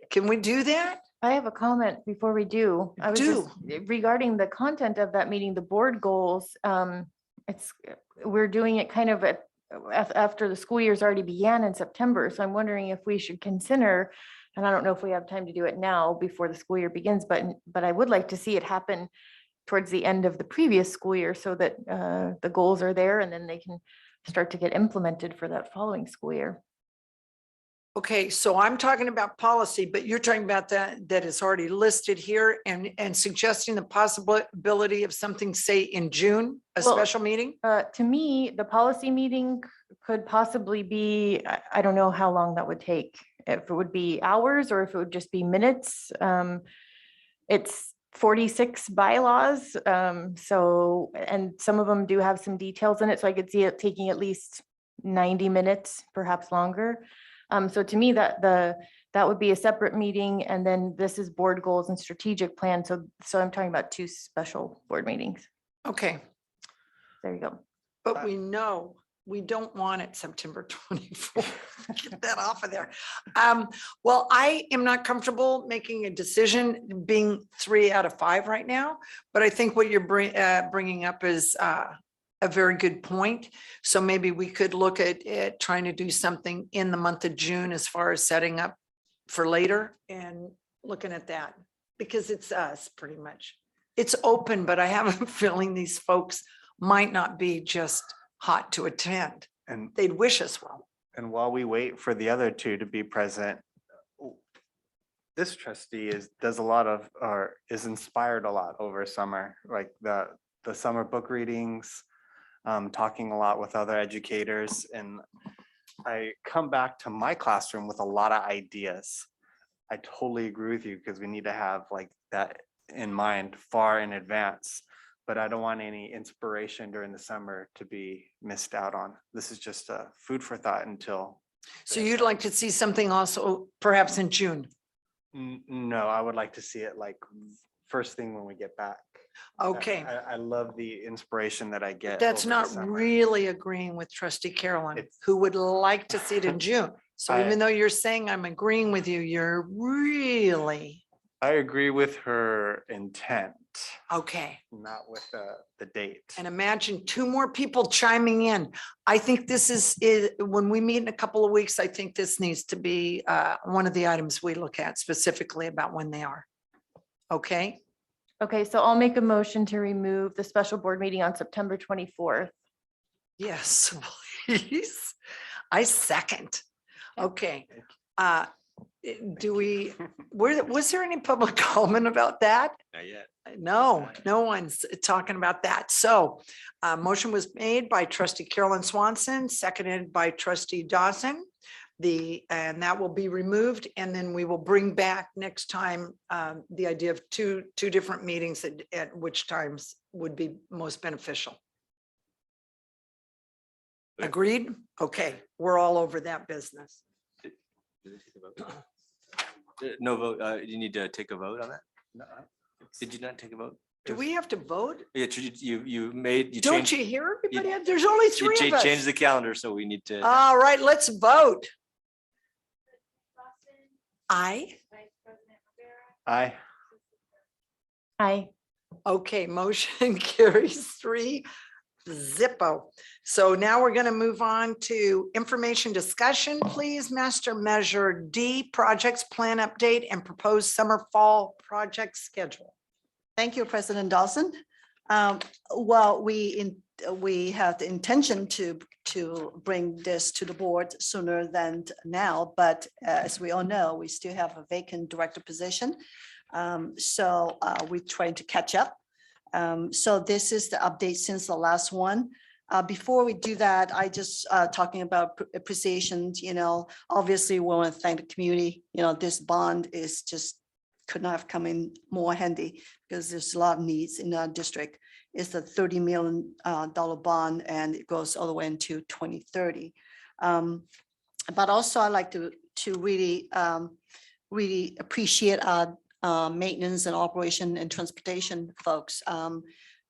Can we do that? I have a comment before we do. I was just regarding the content of that meeting, the board goals. We're doing it kind of after the school year's already began in September. So I'm wondering if we should consider, and I don't know if we have time to do it now before the school year begins, but I would like to see it happen towards the end of the previous school year so that the goals are there and then they can start to get implemented for that following school year. Okay, so I'm talking about policy, but you're talking about that is already listed here and suggesting the possibility of something, say in June, a Well, special meeting? To me, the policy meeting could possibly be, I don't know how long that would take. If it would be hours or if it would just be minutes. It's 46 bylaws. So, and some of them do have some details in it. So I could see it taking at least 90 minutes, perhaps longer. So to me, that would be a separate meeting. And then this is board goals and strategic plan. So I'm talking about two special board meetings. Okay. There you go. But we know we don't want it September 24th. Get that off of there. Well, I am not comfortable making a decision being 3 out of 5 right now, but I think what you're bringing up is a very good point. So maybe we could look at trying to do something in the month of June as far as setting up for later and looking at that, because it's us pretty much. It's open, but I have a feeling these folks might not be just hot to attend, and they'd wish us well. And while we wait for the other two to be present, this trustee does a lot of, or is inspired a lot over summer, like the summer book readings, talking a lot with other educators. And I come back to my classroom with a lot of ideas. I totally agree with you, because we need to have like that in mind far in advance. But I don't want any inspiration during the summer to be missed out on. This is just food for thought until. So you'd like to see something also perhaps in June? No, I would like to see it like first thing when we get back. Okay. I love the inspiration that I get. That's over the not summer. really agreeing with trustee Carolyn, who would like to see it in June. So even though you're saying I'm agreeing with you, you're really, I agree with her intent, okay. not with the date. And imagine two more people chiming in. I think this is when we meet in a couple of weeks, I think this needs to be one of the items we look at specifically about when they are. Okay, Okay, so I'll make a motion to remove the special board meeting on September 24th. yes, please. I second. Okay. Do we, was there any public comment about that? Not yet. No, no one's talking about that. So motion was made by trustee Carolyn Swanson, seconded by trustee Dawson. And that will be removed. And then we will bring back next time the idea of two different meetings at which times would be most beneficial. Agreed? Okay, we're all over that business. No vote. You need to take a vote on that? No. Did you not take a vote? Do we have to vote? Yeah, you made, you Don't changed. you hear everybody? There's only three of us. Change the calendar, so we need to. All right, let's vote. Aye. Aye. Aye. Okay, motion carries 3-0. So now we're going to move on to information discussion, please. Master Measure D, projects plan update and proposed summer fall project schedule. Thank you, President Dawson. Well, we have the intention to bring this to the board sooner than now, but as we all know, we still have a vacant director position. So we're trying to catch up. So this is the update since the last one. Before we do that, I just talking about appreciation, obviously we want to thank the community. This bond is just could not have come in more handy because there's a lot of needs in our district. It's a $30 million bond and it goes all the way into 2030. But also I like to really appreciate our maintenance and operation and transportation folks.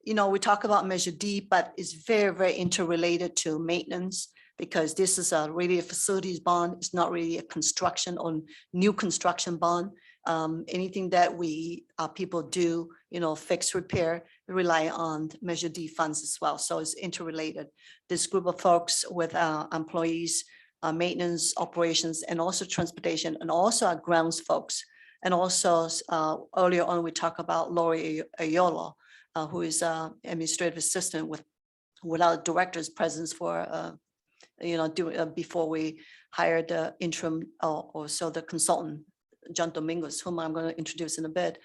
We talk about Measure D, but it's very, very interrelated to maintenance because this is really a facilities bond. It's not really a construction or new construction bond. Anything that people do, fix, repair, rely on Measure D funds as well. So it's interrelated. This group of folks with employees, maintenance, operations, and also transportation, and also our grounds folks. And also earlier on, we talked about Lori Ayola, who is administrative assistant without director's presence for, before we hired the interim or so the consultant, John Domingos, whom I'm going to introduce in a bit.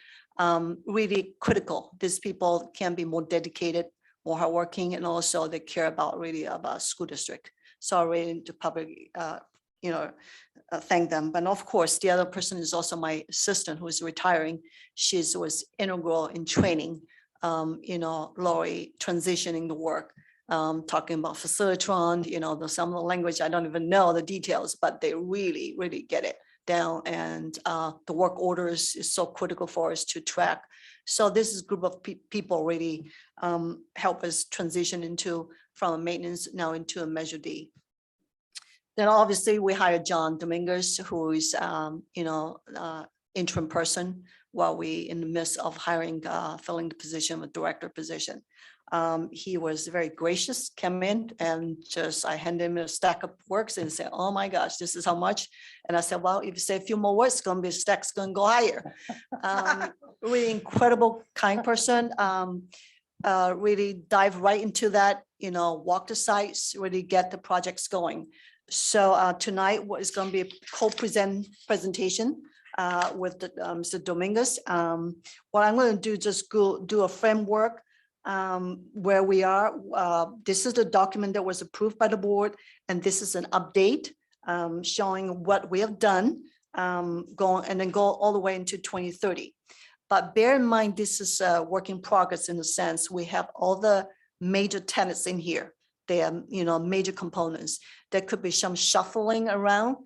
Really critical. These people can be more dedicated, more hardworking, and also they care about school district. So I really need to publicly, thank them. But of course, the other person is also my assistant who is retiring. She was integral in training, Lori transitioning the work, talking about Facilitron, some of the language, I don't even know the details, but they really, really get it down. And the work orders is so critical for us to track. So this is a group of people really help us transition from a maintenance now into a Measure D. Then obviously we hired John Domingos, who is, interim person while we in the midst of hiring, filling the position of director position. He was very gracious, came in and I handed him a stack of works and said, oh my gosh, this is how much. And I said, well, if you say a few more words, the stack's going to go higher. Really incredible, kind person. Really dive right into that, walk the sites, really get the projects going. So tonight is going to be a presentation with Mr. Domingos. What I'm going to do, just do a framework where we are. This is the document that was approved by the board, and this is an update showing what we have done, go all the way into 2030. But bear in mind, this is a work in progress in the sense we have all the major tenants in here. They are, major components. There could be some shuffling around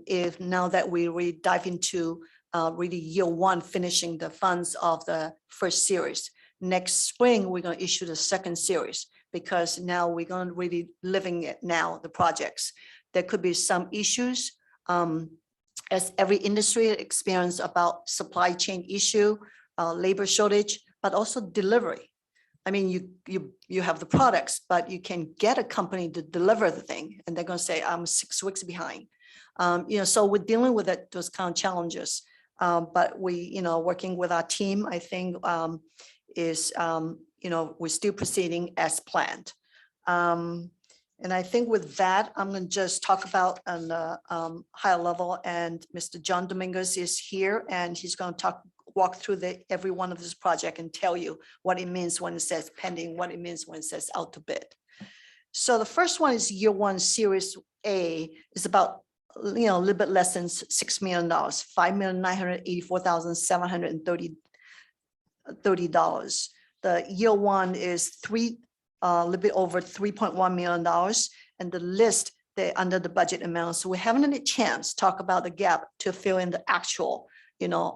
if now that we really dive into really year one, finishing the funds of the first series. Next spring, we're going to issue the second series because now we're going to really living it now, the projects. There could be some issues as every industry experience about supply chain issue, labor shortage, but also delivery. I mean, you have the products, but you can get a company to deliver the thing, and they're going to say, I'm 6 weeks behind. So we're dealing with those kind of challenges. But we, working with our team, I think is, we're still proceeding as planned. And I think with that, I'm going to just talk about on the higher level, and Mr. John Dominguez is here, and he's going to walk through every one of this project and tell you what it means when it says pending, what it means when it says out to bid. So the first one is year one, Series A, is about a little bit less than $6 million, $5,984,730. The year one is a little bit over $3.1 million, and the list they're under the budget amount. So we haven't had a chance to talk about the gap to fill in the actual,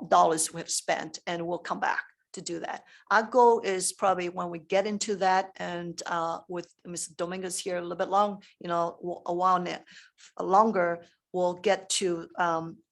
dollars we have spent, and we'll come back to do that. Our goal is probably when we get into that, and with Mr. Dominguez here a little bit long, a while longer, we'll get to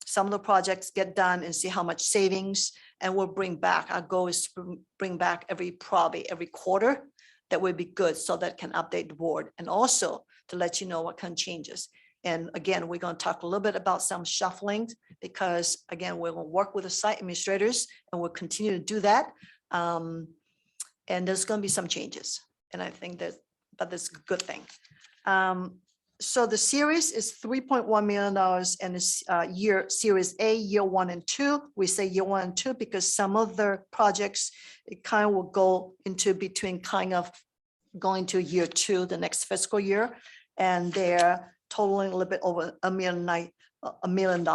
some of the projects get done and see how much savings, and we'll bring back. Our goal is to bring back probably every quarter. That would be good, so that can update the board, and also to let you know what kind of changes. And again, we're going to talk a little bit about some shuffling, because again, we're going to work with the site administrators, and we'll continue to do that. And there's going to be some changes, and I think but that's a good thing. So the series is $3.1 million, and it's Series A, year 1 and 2. We say year 1 and 2 because some of the projects, it kind of will go into between kind of going to year 2, the next fiscal year, and they're totaling a little bit over $1 million.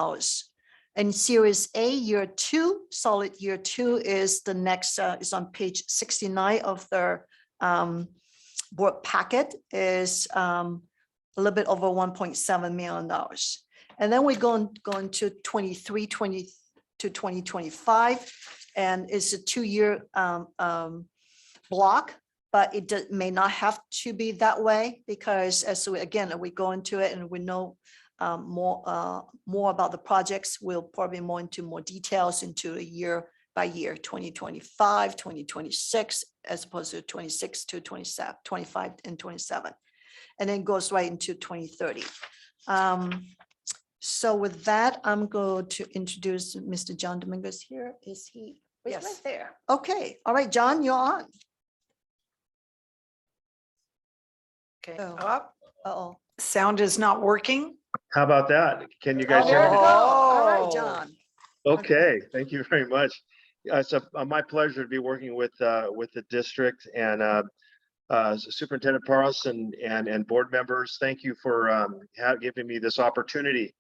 And Series A, year 2, solid year 2 is the next, is on page 69 of their board packet, is a little bit over $1.7 million. And then we go into 23 to 2025, and it's a 2-year block, but it may not have to be that way, because as we go into it and we know more about the projects, we'll probably more into more details into a year by year, 2025, 2026, as opposed to 26 to 27, 25 and 27. And then goes right into 2030. So with that, I'm going to introduce Mr. John Dominguez here. Is he? Yes. Right there. Okay. All right, John, you're on. Okay. Uh-oh. Sound is not working. How about that? Can you guys hear There me? we go. All right, John. Okay, thank you very much. It's my pleasure to be working with the district and Superintendent Paros and board members. Thank you for giving me this opportunity.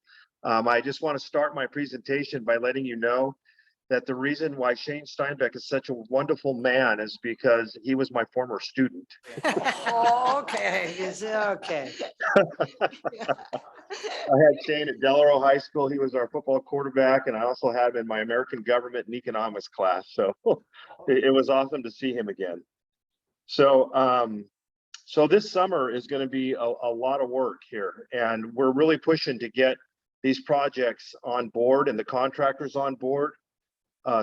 I just want to start my presentation by letting you know that the reason why Shane Steinbeck is such a wonderful man is because he was my former student. Okay, okay. I had Shane at Delaware High School. He was our football quarterback, and I also had him in my American government and economics class. So it was awesome to see him again. So so this summer is going to be a lot of work here, and we're really pushing to get these projects on board and the contractors on board.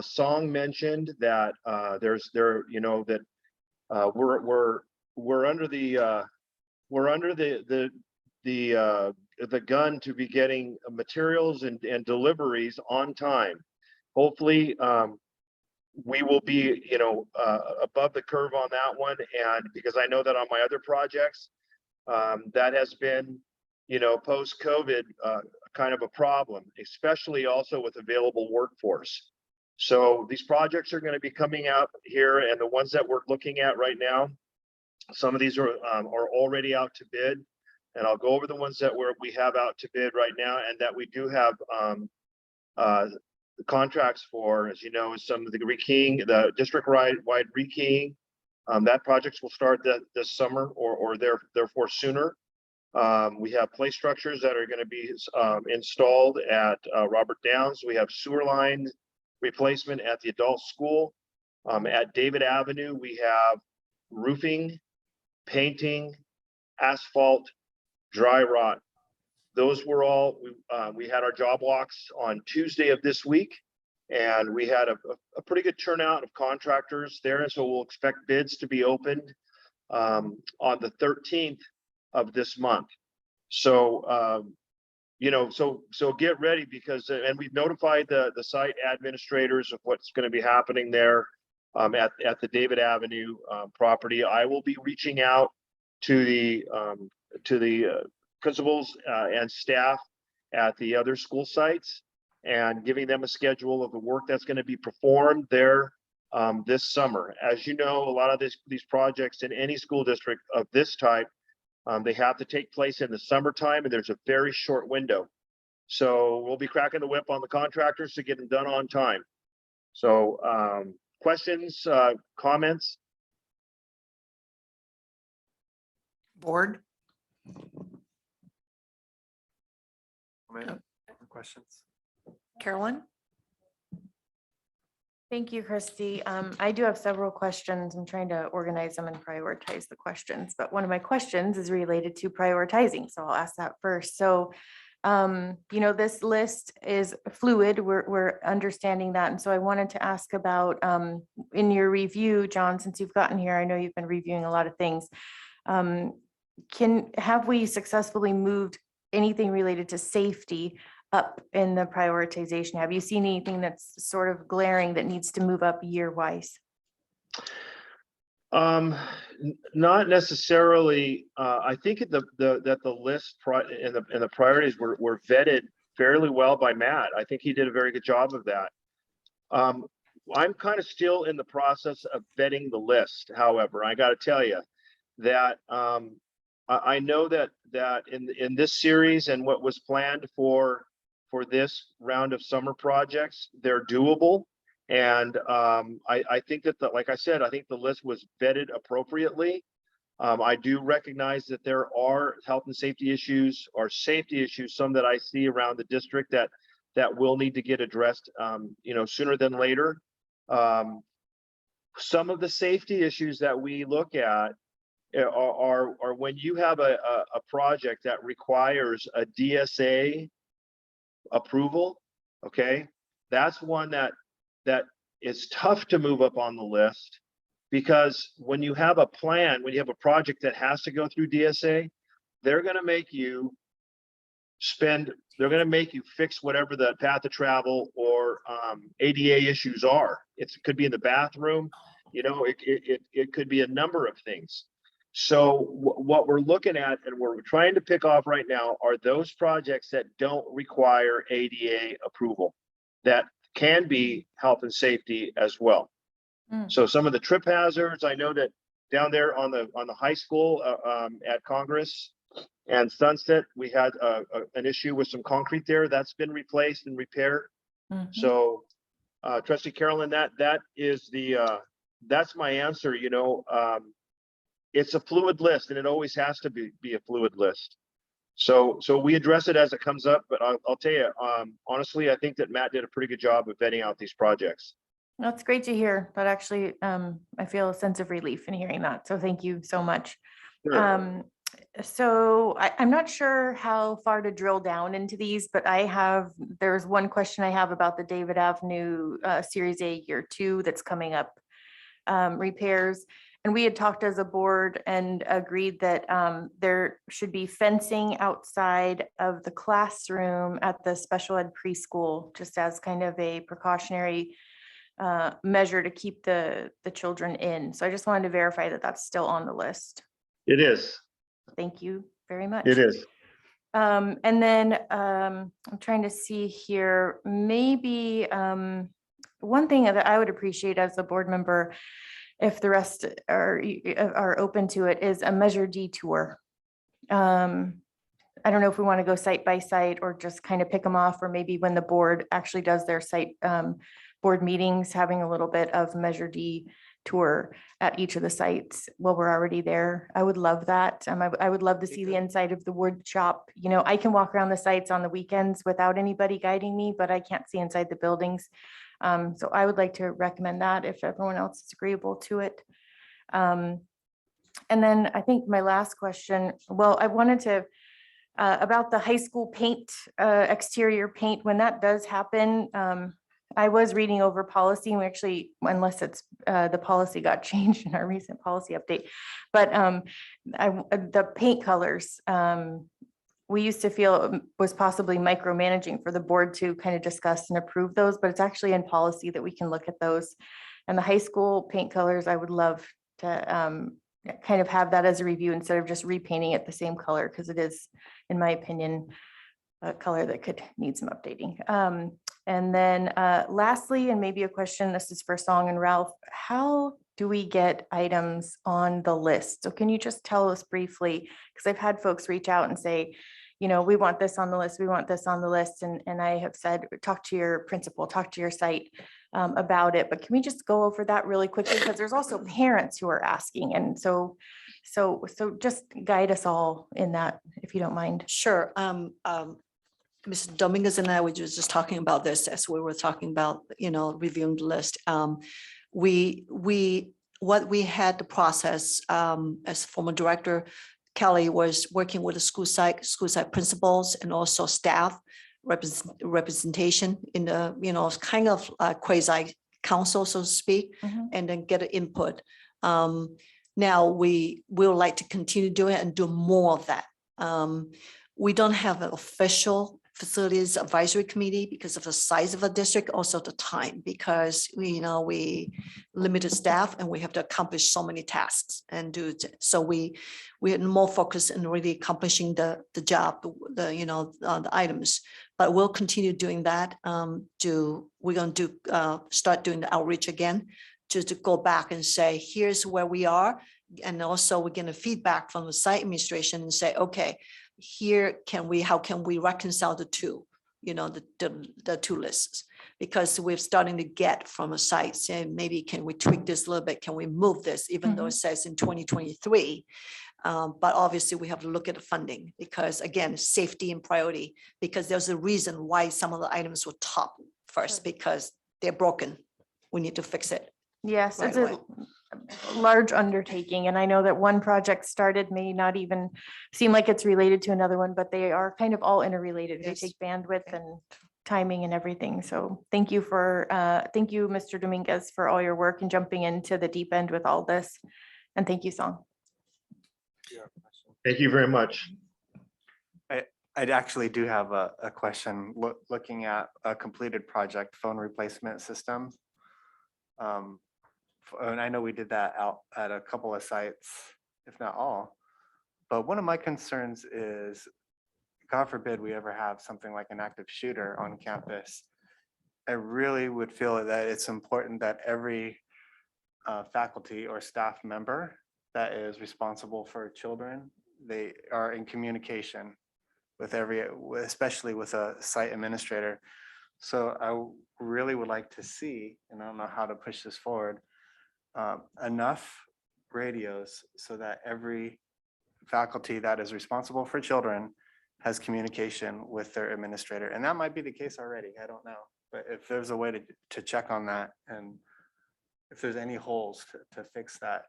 Song mentioned that we're under the gun to be getting materials and deliveries on time. Hopefully, we will be, above the curve on that one. And because I know that on my other projects, that has been, post-COVID, kind of a problem, especially also with available workforce. So these projects are going to be coming out here, and the ones that we're looking at right now, some of these are already out to bid, and I'll go over the ones that we have out to bid right now, and that we do have the contracts for, as you know, some of the rekeying, the district-wide rekeying. That projects will start this summer or therefore sooner. We have play structures that are going to be installed at Robert Downs. We have sewer line replacement at the adult school. At David Avenue, we have roofing, painting, asphalt, dry rot, those were all, we had our job walks on Tuesday of this week. And we had a pretty good turnout of contractors there. And so we'll expect bids to be opened on the 13th of this month. So, you know, so get ready because, and we've notified the site administrators of what's going to be happening there at the David Avenue property. I will be reaching out to the principals and staff at the other school sites and giving them a schedule of the work that's going to be performed there this summer. As you know, a lot of these projects in any school district of this type, they have to take place in the summertime, and there's a very short window. So we'll be cracking the whip on the contractors to get them done on time. So questions, comments? Board? Questions? Carolyn? Thank you, Christy. I do have several questions. I'm trying to organize them and prioritize the questions, but one of my questions is related to prioritizing. So I'll ask that first. So, you know, this list is fluid. We're understanding that. And so I wanted to ask about, in your review, John, since you've gotten here, I know you've been reviewing a lot of things. Have we successfully moved anything related to safety up in the prioritization? Have you seen anything that's sort of glaring that needs to move up year-wise? Not necessarily. I think that the list and the priorities were vetted fairly well by Matt. I think he did a very good job of that. I'm kind of still in the process of vetting the list. However, I got to tell you that I know that in this series and what was planned for this round of summer projects, they're doable. And I think that, like I said, I think the list was vetted appropriately. I do recognize that there are health and safety issues or safety issues, some that I see around the district that will need to get addressed, you know, sooner than later. Some of the safety issues that we look at are when you have a project that requires a DSA approval. Okay, that's one that is tough to move up on the list, because when you have a plan, when you have a project that has to go through DSA, they're going to make you fix whatever the path of travel or ADA issues are. It could be in the bathroom, you know, it could be a number of things. So what we're looking at and we're trying to pick off right now are those projects that don't require ADA approval, that can be health and safety as well. So some of the trip hazards, I know that down there on the high school at Congress and Sunset, we had an issue with some concrete there that's been replaced and repaired. So Trustee Carolyn, that is that's my answer. You know, it's a fluid list, and it always has to be a fluid list. So we address it as it comes up, but I'll tell you, honestly, I think that Matt did a pretty good job of vetting out these projects. That's great to hear, but actually, I feel a sense of relief in hearing that. So thank you so much. Sure. So I'm not sure how far to drill down into these, but there's one question I have about the David Avenue Series A Year 2 that's coming up, repairs. And we had talked as a board and agreed that there should be fencing outside of the classroom at the special ed preschool, just as kind of a precautionary measure to keep the children in. So I just wanted to verify that that's still on the list. It is. Thank you very much. It is. And then I'm trying to see here, maybe one thing that I would appreciate as a board member, if the rest are open to it, is a Measure D tour. I don't know if we want to go site by site or just kind of pick them off, or maybe when the board actually does their site board meetings, having a little bit of Measure D tour at each of the sites while we're already there. I would love that. I would love to see the inside of the wood shop. You know, I can walk around the sites on the weekends without anybody guiding me, but I can't see inside the buildings. So I would like to recommend that if everyone else is agreeable to it. And then I think my last question, well, I wanted to About the high school paint, exterior paint, when that does happen, I was reading over policy and we actually, unless it's, the policy got changed in our recent policy update. But the paint colors, we used to feel was possibly micromanaging for the board to kind of discuss and approve those, but it's actually in policy that we can look at those. And the high school paint colors, I would love to kind of have that as a review instead of just repainting it the same color, because it is, in my opinion, a color that could need some updating. And then lastly, and maybe a question, this is for Song and Ralph, how do we get items on the list? So can you just tell us briefly, because I've had folks reach out and say, you know, we want this on the list, we want this on the list. And I have said, talk to your principal, talk to your site about it. But can we just go over that really quickly? Because there's also parents who are asking. And so just guide us all in that, if you don't mind. Sure. Mr. Dominguez and I were just talking about this as we were talking about, you know, reviewing the list. What we had the process as former director, Kelly was working with the school site principals and also staff representation in the, you know, kind of quasi council, so to speak, and then get an input. Now we will like to continue doing it and do more of that. We don't have an official facilities advisory committee because of the size of a district, also the time, because we limited staff and we have to accomplish so many tasks and do it. So we are more focused in really accomplishing the job, the items. But we'll continue doing that. We're going to start doing the outreach again to go back and say, here's where we are. And also we're getting feedback from the site administration and say, okay, how can we reconcile the two, the two lists? Because we're starting to get from a site saying, maybe can we tweak this a little bit? Can we move this, even though it says in 2023? But obviously we have to look at the funding because again, safety and priority, because there's a reason why some of the items were top first, because they're broken. We need to fix it. Yes, right it's away. a large undertaking, and I know that one project started may not even seem like it's related to another one, but they are kind of all interrelated. They Yes. take bandwidth and timing and everything. So thank you, Mr. Dominguez, for all your work and jumping into the deep end with all this. And thank you, Song. Thank you very much. I actually do have a question, looking at a completed project, phone replacement system. And I know we did that out at a couple of sites, if not all. But one of my concerns is, God forbid we ever have something like an active shooter on campus. I really would feel that it's important that every faculty or staff member that is responsible for children, they are in communication with especially with a site administrator. So I really would like to see, and I don't know how to push this forward, enough radios so that every faculty that is responsible for children has communication with their administrator. And that might be the case already, I don't know. But if there's a way to check on that, and if there's any holes to fix that,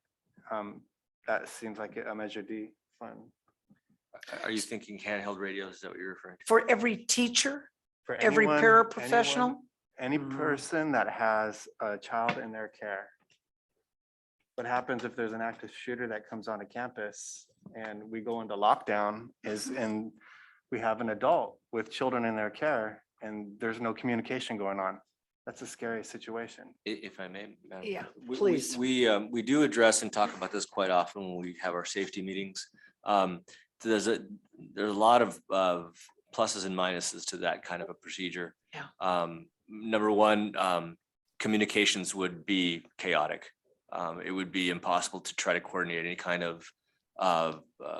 that seems like a Measure D fund. Are you thinking handheld radios? Is that what you're referring to? For every teacher, For every anyone- paraprofessional? Any person that has a child in their care. What happens if there's an active shooter that comes onto campus and we go into lockdown and we have an adult with children in their care and there's no communication going on? That's a scary situation. If I may. Madam Yeah, Chair. please. We do address and talk about this quite often when we have our safety meetings. There's a lot of pluses and minuses to that kind of a procedure. Yeah. Number one, communications would be chaotic. It would be impossible to try to coordinate any kind of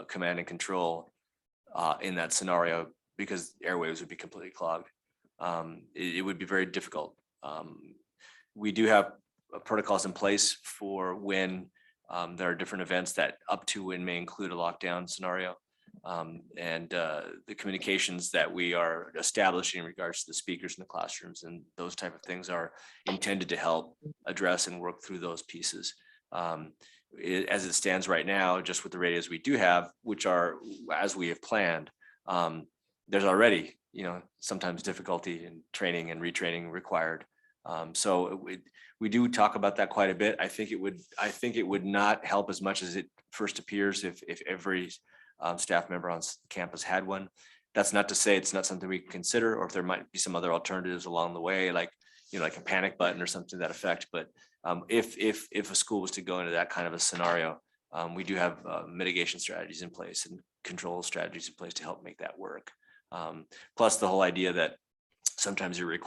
command and control in that scenario because airwaves would be completely clogged. It would be very difficult. We do have protocols in place for when there are different events that up to and may include a lockdown scenario. The communications that we are establishing in regards to the speakers in the classrooms and those type of things are intended to help address and work through those pieces. As it stands right now, just with the radios we do have, which are as we have planned, there's already, sometimes difficulty in training and retraining required. So we do talk about that quite a bit. I think it would not help as much as it first appears if every staff member on campus had one. That's not to say it's not something we can consider, or if there might be some other alternatives along the way, like like a panic button or something to that effect. But if a school was to go into that kind of a scenario, we do have mitigation strategies in place and control strategies in place to help make that work. Plus the whole idea that sometimes you're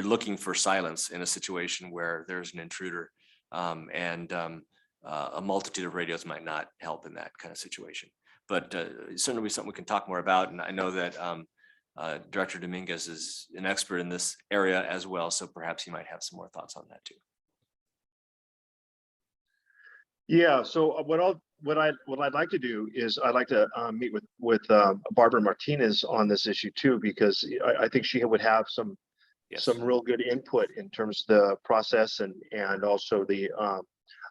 looking for silence in a situation where there's an intruder, and a multitude of radios might not help in that kind of situation. But certainly something we can talk more about. And I know that Director Dominguez is an expert in this area as well, so perhaps he might have some more thoughts on that too. Yeah, so what I'd like to do is I'd like to meet with Barbara Martinez on this issue too, because I think she would have some real good input in terms of the process and also the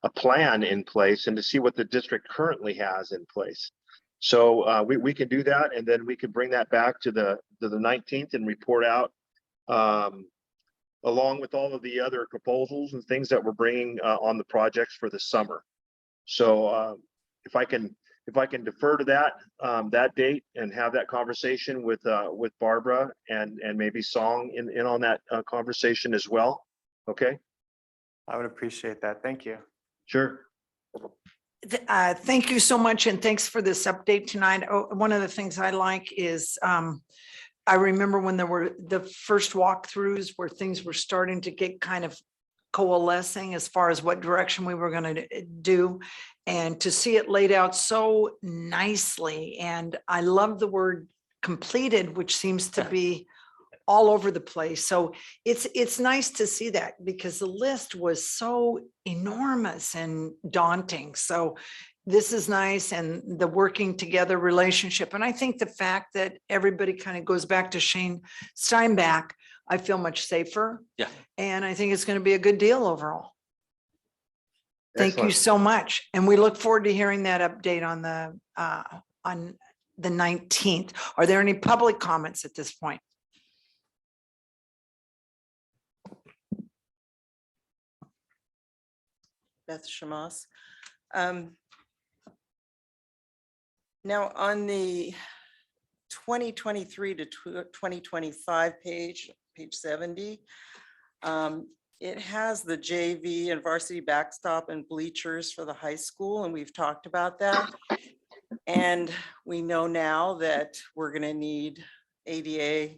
a plan in place, and to see what the district currently has in place. So we can do that, and then we can bring that back to the 19th and report out along with all of the other proposals and things that we're bringing on the projects for the summer. So if I can defer to that date and have that conversation with Barbara and maybe Song in on that conversation as well. Okay. I would appreciate that. Thank you. Sure. Thank you so much, and thanks for this update tonight. One of the things I like is I remember when there were the first walkthroughs where things were starting to get kind of coalescing as far as what direction we were going to do, and to see it laid out so nicely. And I love the word completed, which seems to be all over the place. So it's nice to see that, because the list was so enormous and daunting. So this is nice, and the working together relationship. And I think the fact that everybody kind of goes back to Shane Steinbach, I feel much safer. Yeah. And I think it's going to be a good deal overall. Thank you Excellent. so much. And we look forward to hearing that update on the 19th. Are there any public comments at this point? Beth Shamas. Now on the 2023 to 2025 page 70, it has the JV and varsity backstop and bleachers for the high school, and we've talked about that. And we know now that we're going to need ADA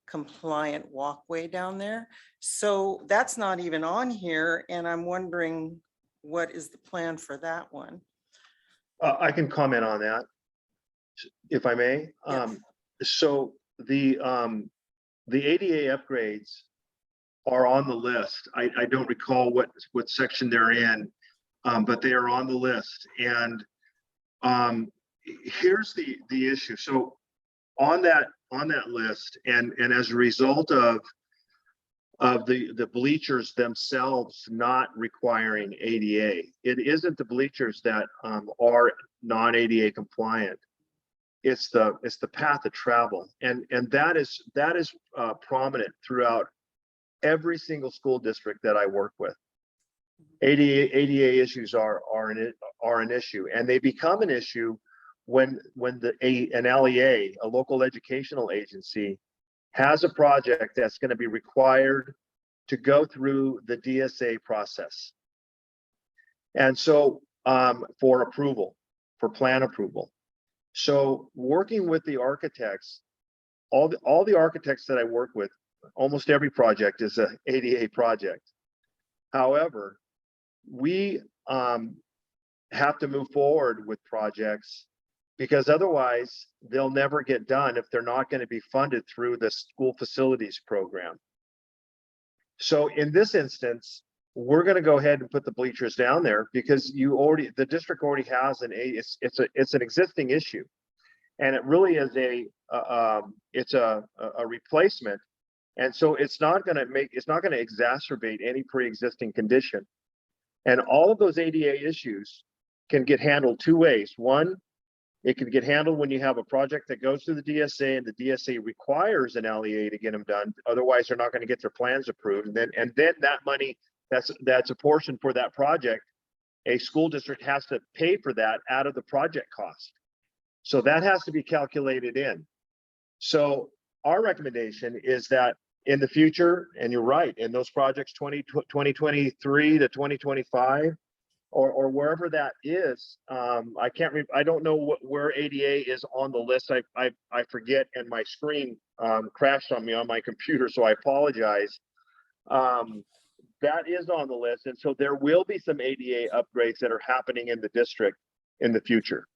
compliant walkway down there. So that's not even on here, and I'm wondering what is the plan for that one? I can comment on that, if I may. Yes. So the ADA upgrades are on the list. I don't recall what section they're in, but they are on the list. And here's the issue. So on that list, and as a result of the bleachers themselves not requiring ADA, it isn't the bleachers that are non-ADA compliant. It's the path of travel, and that is prominent throughout every single school district that I work with. ADA issues are an issue, and they become an issue when an LEA, a local educational agency, has a project that's going to be required to go through the DSA process. And so for approval, for plan approval. So working with the architects, all the architects that I work with, almost every project is a ADA project. However, we have to move forward with projects, because otherwise they'll never get done if they're not going to be funded through the school facilities program. So in this instance, we're going to go ahead and put the bleachers down there, because the district already has it's an existing issue, and it really is it's a replacement. And so it's not going to exacerbate any pre-existing condition. And all of those ADA issues can get handled two ways. One, It can get handled when you have a project that goes to the DSA and the DSA requires an LEA to get them done. Otherwise, they're not going to get their plans approved. And then that money, that's a portion for that project. A school district has to pay for that out of the project cost. So that has to be calculated in. So our recommendation is that in the future, and you're right, in those projects 2023 to 2025, or wherever that is, I don't know where ADA is on the list. I forget, and my screen crashed on me on my computer, so I apologize. That is on the list, and so there will be some ADA upgrades that are happening in the district in the future.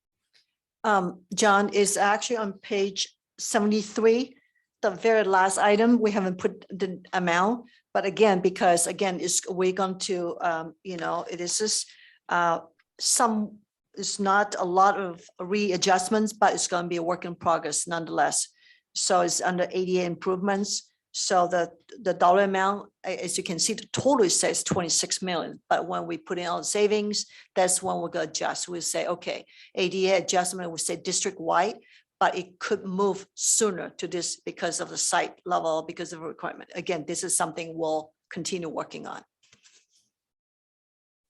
John, is actually on page 73, the very last item. We haven't put the amount, but again, because again, we're going to, it is just it's not a lot of readjustments, but it's going to be a work in progress nonetheless. So it's under ADA improvements. So the dollar amount, as you can see, the total says 26 million, but when we put in all the savings, that's when we're going to adjust. We say, okay, ADA adjustment, we say district wide, but it could move sooner to this because of the site level, because of the requirement. Again, this is something we'll continue working on.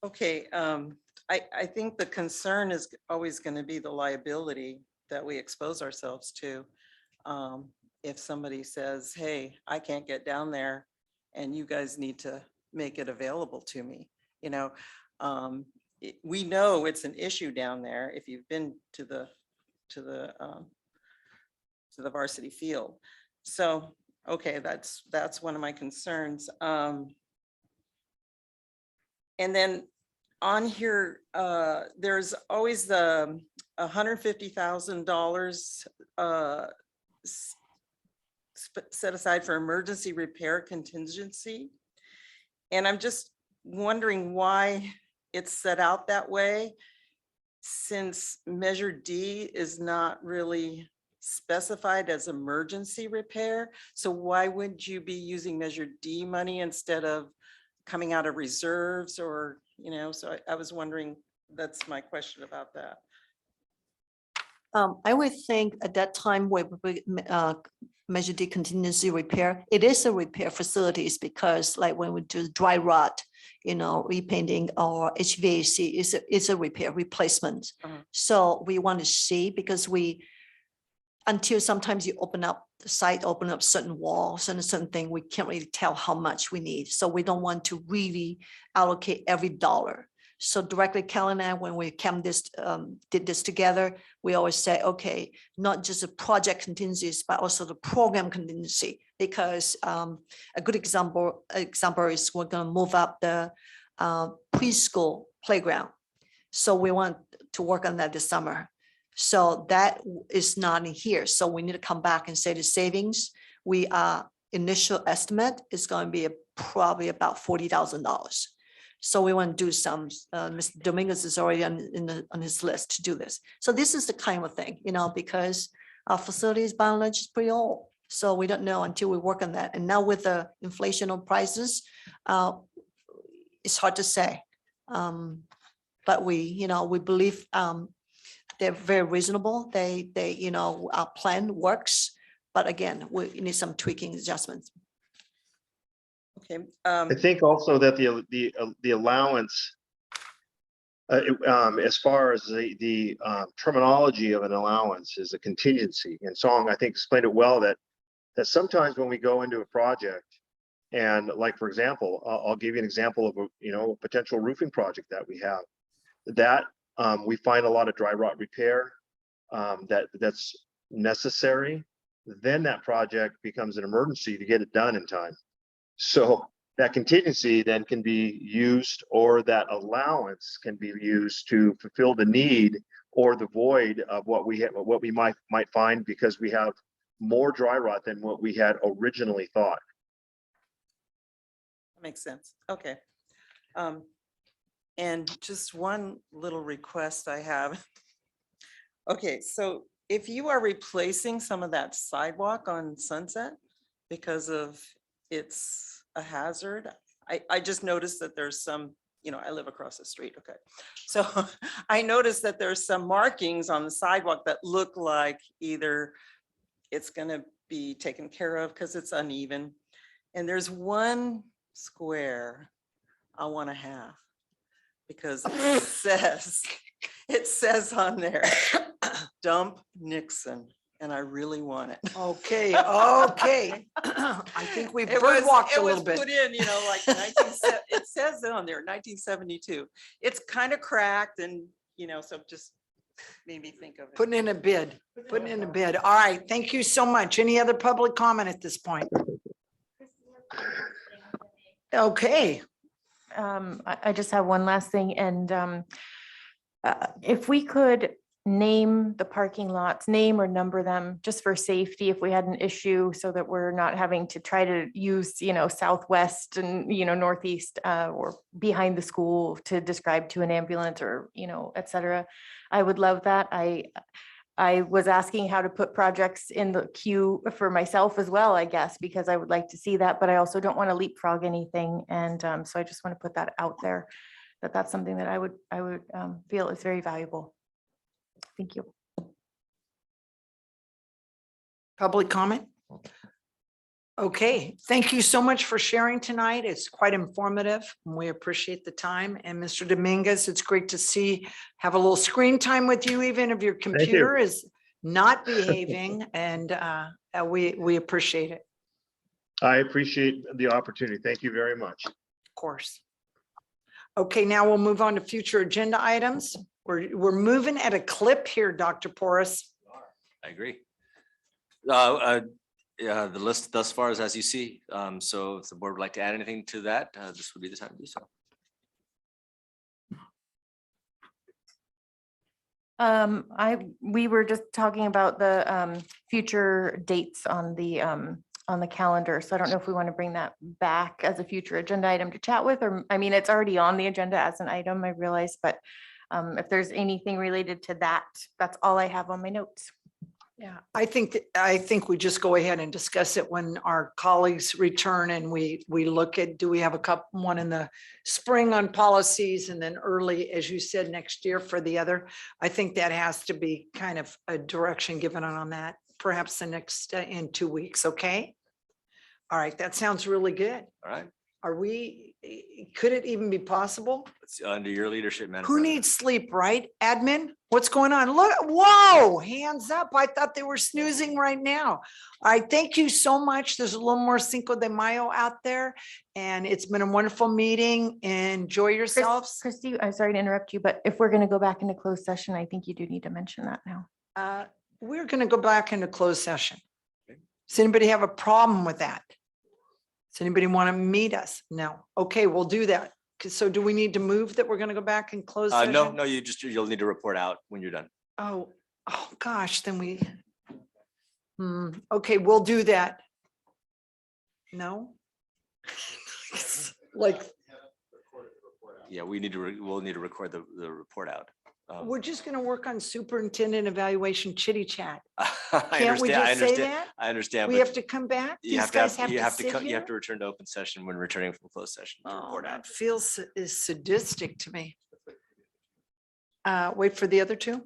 Okay, I think the concern is always going to be the liability that we expose ourselves to. If somebody says, hey, I can't get down there and you guys need to make it available to me, we know it's an issue down there if you've been to the varsity field. So, okay, that's one of my concerns. And then on here, there's always the $150,000 set aside for emergency repair contingency. And I'm just wondering why it's set out that way, since Measure D is not really specified as emergency repair. So why wouldn't you be using Measure D money instead of coming out of reserves, or, so I was wondering, that's my question about that. I would think at that time where we Measure D contingency repair, it is a repair facilities, because like when we do dry rot, repainting or HVAC is a repair replacement. So we want to see, because until sometimes you open up the site, open up certain walls and a certain thing, we can't really tell how much we need. So we don't want to really allocate every dollar. So directly, Cal and I, when we did this together, we always say, okay, not just the project contingencies, but also the program contingency, because a good example is we're going to move up the preschool playground. So we want to work on that this summer. So that is not in here. So we need to come back and say the savings, initial estimate is going to be probably about $40,000. So we want to do some, Mr. Dominguez is already on his list to do this. So this is the kind of thing, because our facilities by and large is pretty old. So we don't know until we work on that. And now with the inflation of prices, it's hard to say. But we believe they're very reasonable. Our plan works, but again, we need some tweaking adjustments. Okay. I think also that the allowance, as far as the terminology of an allowance, is a contingency. And Song, I think, explained it well, that sometimes when we go into a project, and like, for example, I'll give you an example of a potential roofing project that we have, that we find a lot of dry rot repair that's necessary. Then that project becomes an emergency to get it done in time. So that contingency then can be used, or that allowance can be used to fulfill the need or the void of what we might find, because we have more dry rot than what we had originally thought. That makes sense. Okay. And just one little request I have. Okay, so if you are replacing some of that sidewalk on Sunset because of it's a hazard, I just noticed that there's some, I live across the street, okay. So I noticed that there's some markings on the sidewalk that look like either it's gonna be taken care of because it's uneven. And there's one square I want to have because it says on there, dump Nixon, and I really want it. Okay, okay. I think we've birdwalked a little bit. It was put in, like it says it on there, 1972. It's kind of cracked and, so just made me think of it. Putting in a bid, putting in a bid. All right, thank you so much. Any other public comment at this point? Okay. I just have one last thing, and if we could name the parking lots, name or number them just for safety, if we had an issue, so that we're not having to try to use, southwest and, northeast or behind the school to describe to an ambulance or, et cetera. I would love that. I was asking how to put projects in the queue for myself as well, I guess, because I would like to see that, but I also don't want to leapfrog anything. And so I just want to put that out there, that that's something that I would feel is very valuable. Thank you. Public comment? Okay, thank you so much for sharing tonight. It's quite informative and we appreciate the time. And Mr. Dominguez, it's great to have a little screen time with you, even if your computer is not behaving, and we appreciate it. I appreciate the opportunity. Thank you very much. Of course. Okay, now we'll move on to future agenda items. We're moving at a clip here, Dr. Porras. I agree. Yeah, the list thus far is as you see. So if the board would like to add anything to that, this would be the time to do so. We were just talking about the future dates on the calendar. So I don't know if we want to bring that back as a future agenda item to chat with, or, I mean, it's already on the agenda as an item, I realize, but if there's anything related to that, that's all I have on my notes. Yeah, I think we just go ahead and discuss it when our colleagues return and we look at, do we have one in the spring on policies and then early, as you said, next year for the other. I think that has to be kind of a direction given on that, perhaps the next in 2 weeks. Okay. All right. That sounds really good. All right. Could it even be possible? It's under your leadership, Madam Who President. needs sleep, right? Admin, what's going on? Look, whoa, hands up. I thought they were snoozing right now. All right, thank you so much. There's a little more Cinco de Mayo out there, and it's been a wonderful meeting. Enjoy yourselves. Christy, I'm sorry to interrupt you, but if we're going to go back into closed session, I think you do need to mention that now. We're going to go back into closed session. Does anybody have a problem with that? Does anybody want to meet us? No. Okay, we'll do that. So do we need to move that we're going to go back and close session? No, you'll need to report out when you're done. Oh gosh, then we. Okay, we'll do that. No? Like, Yeah, we'll need to record the report out. we're just going to work on superintendent evaluation chitty chat. I Can't we just say understand. that? I understand. We but have to come back? you These have guys to have you to have to sit come, you here? have to return to open session when returning from closed session to Oh, report out. that feels is sadistic to me. Wait for the other two.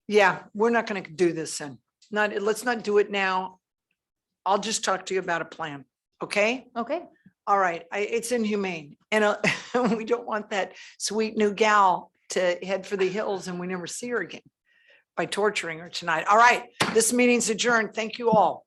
Yeah, we're not going to do this then. Let's not do it now. I'll just talk to you about a plan. Okay? Okay. All right. It's inhumane. And we don't want that sweet new gal to head for the hills and we never see her again by torturing her tonight. All right. This meeting's adjourned. Thank you all.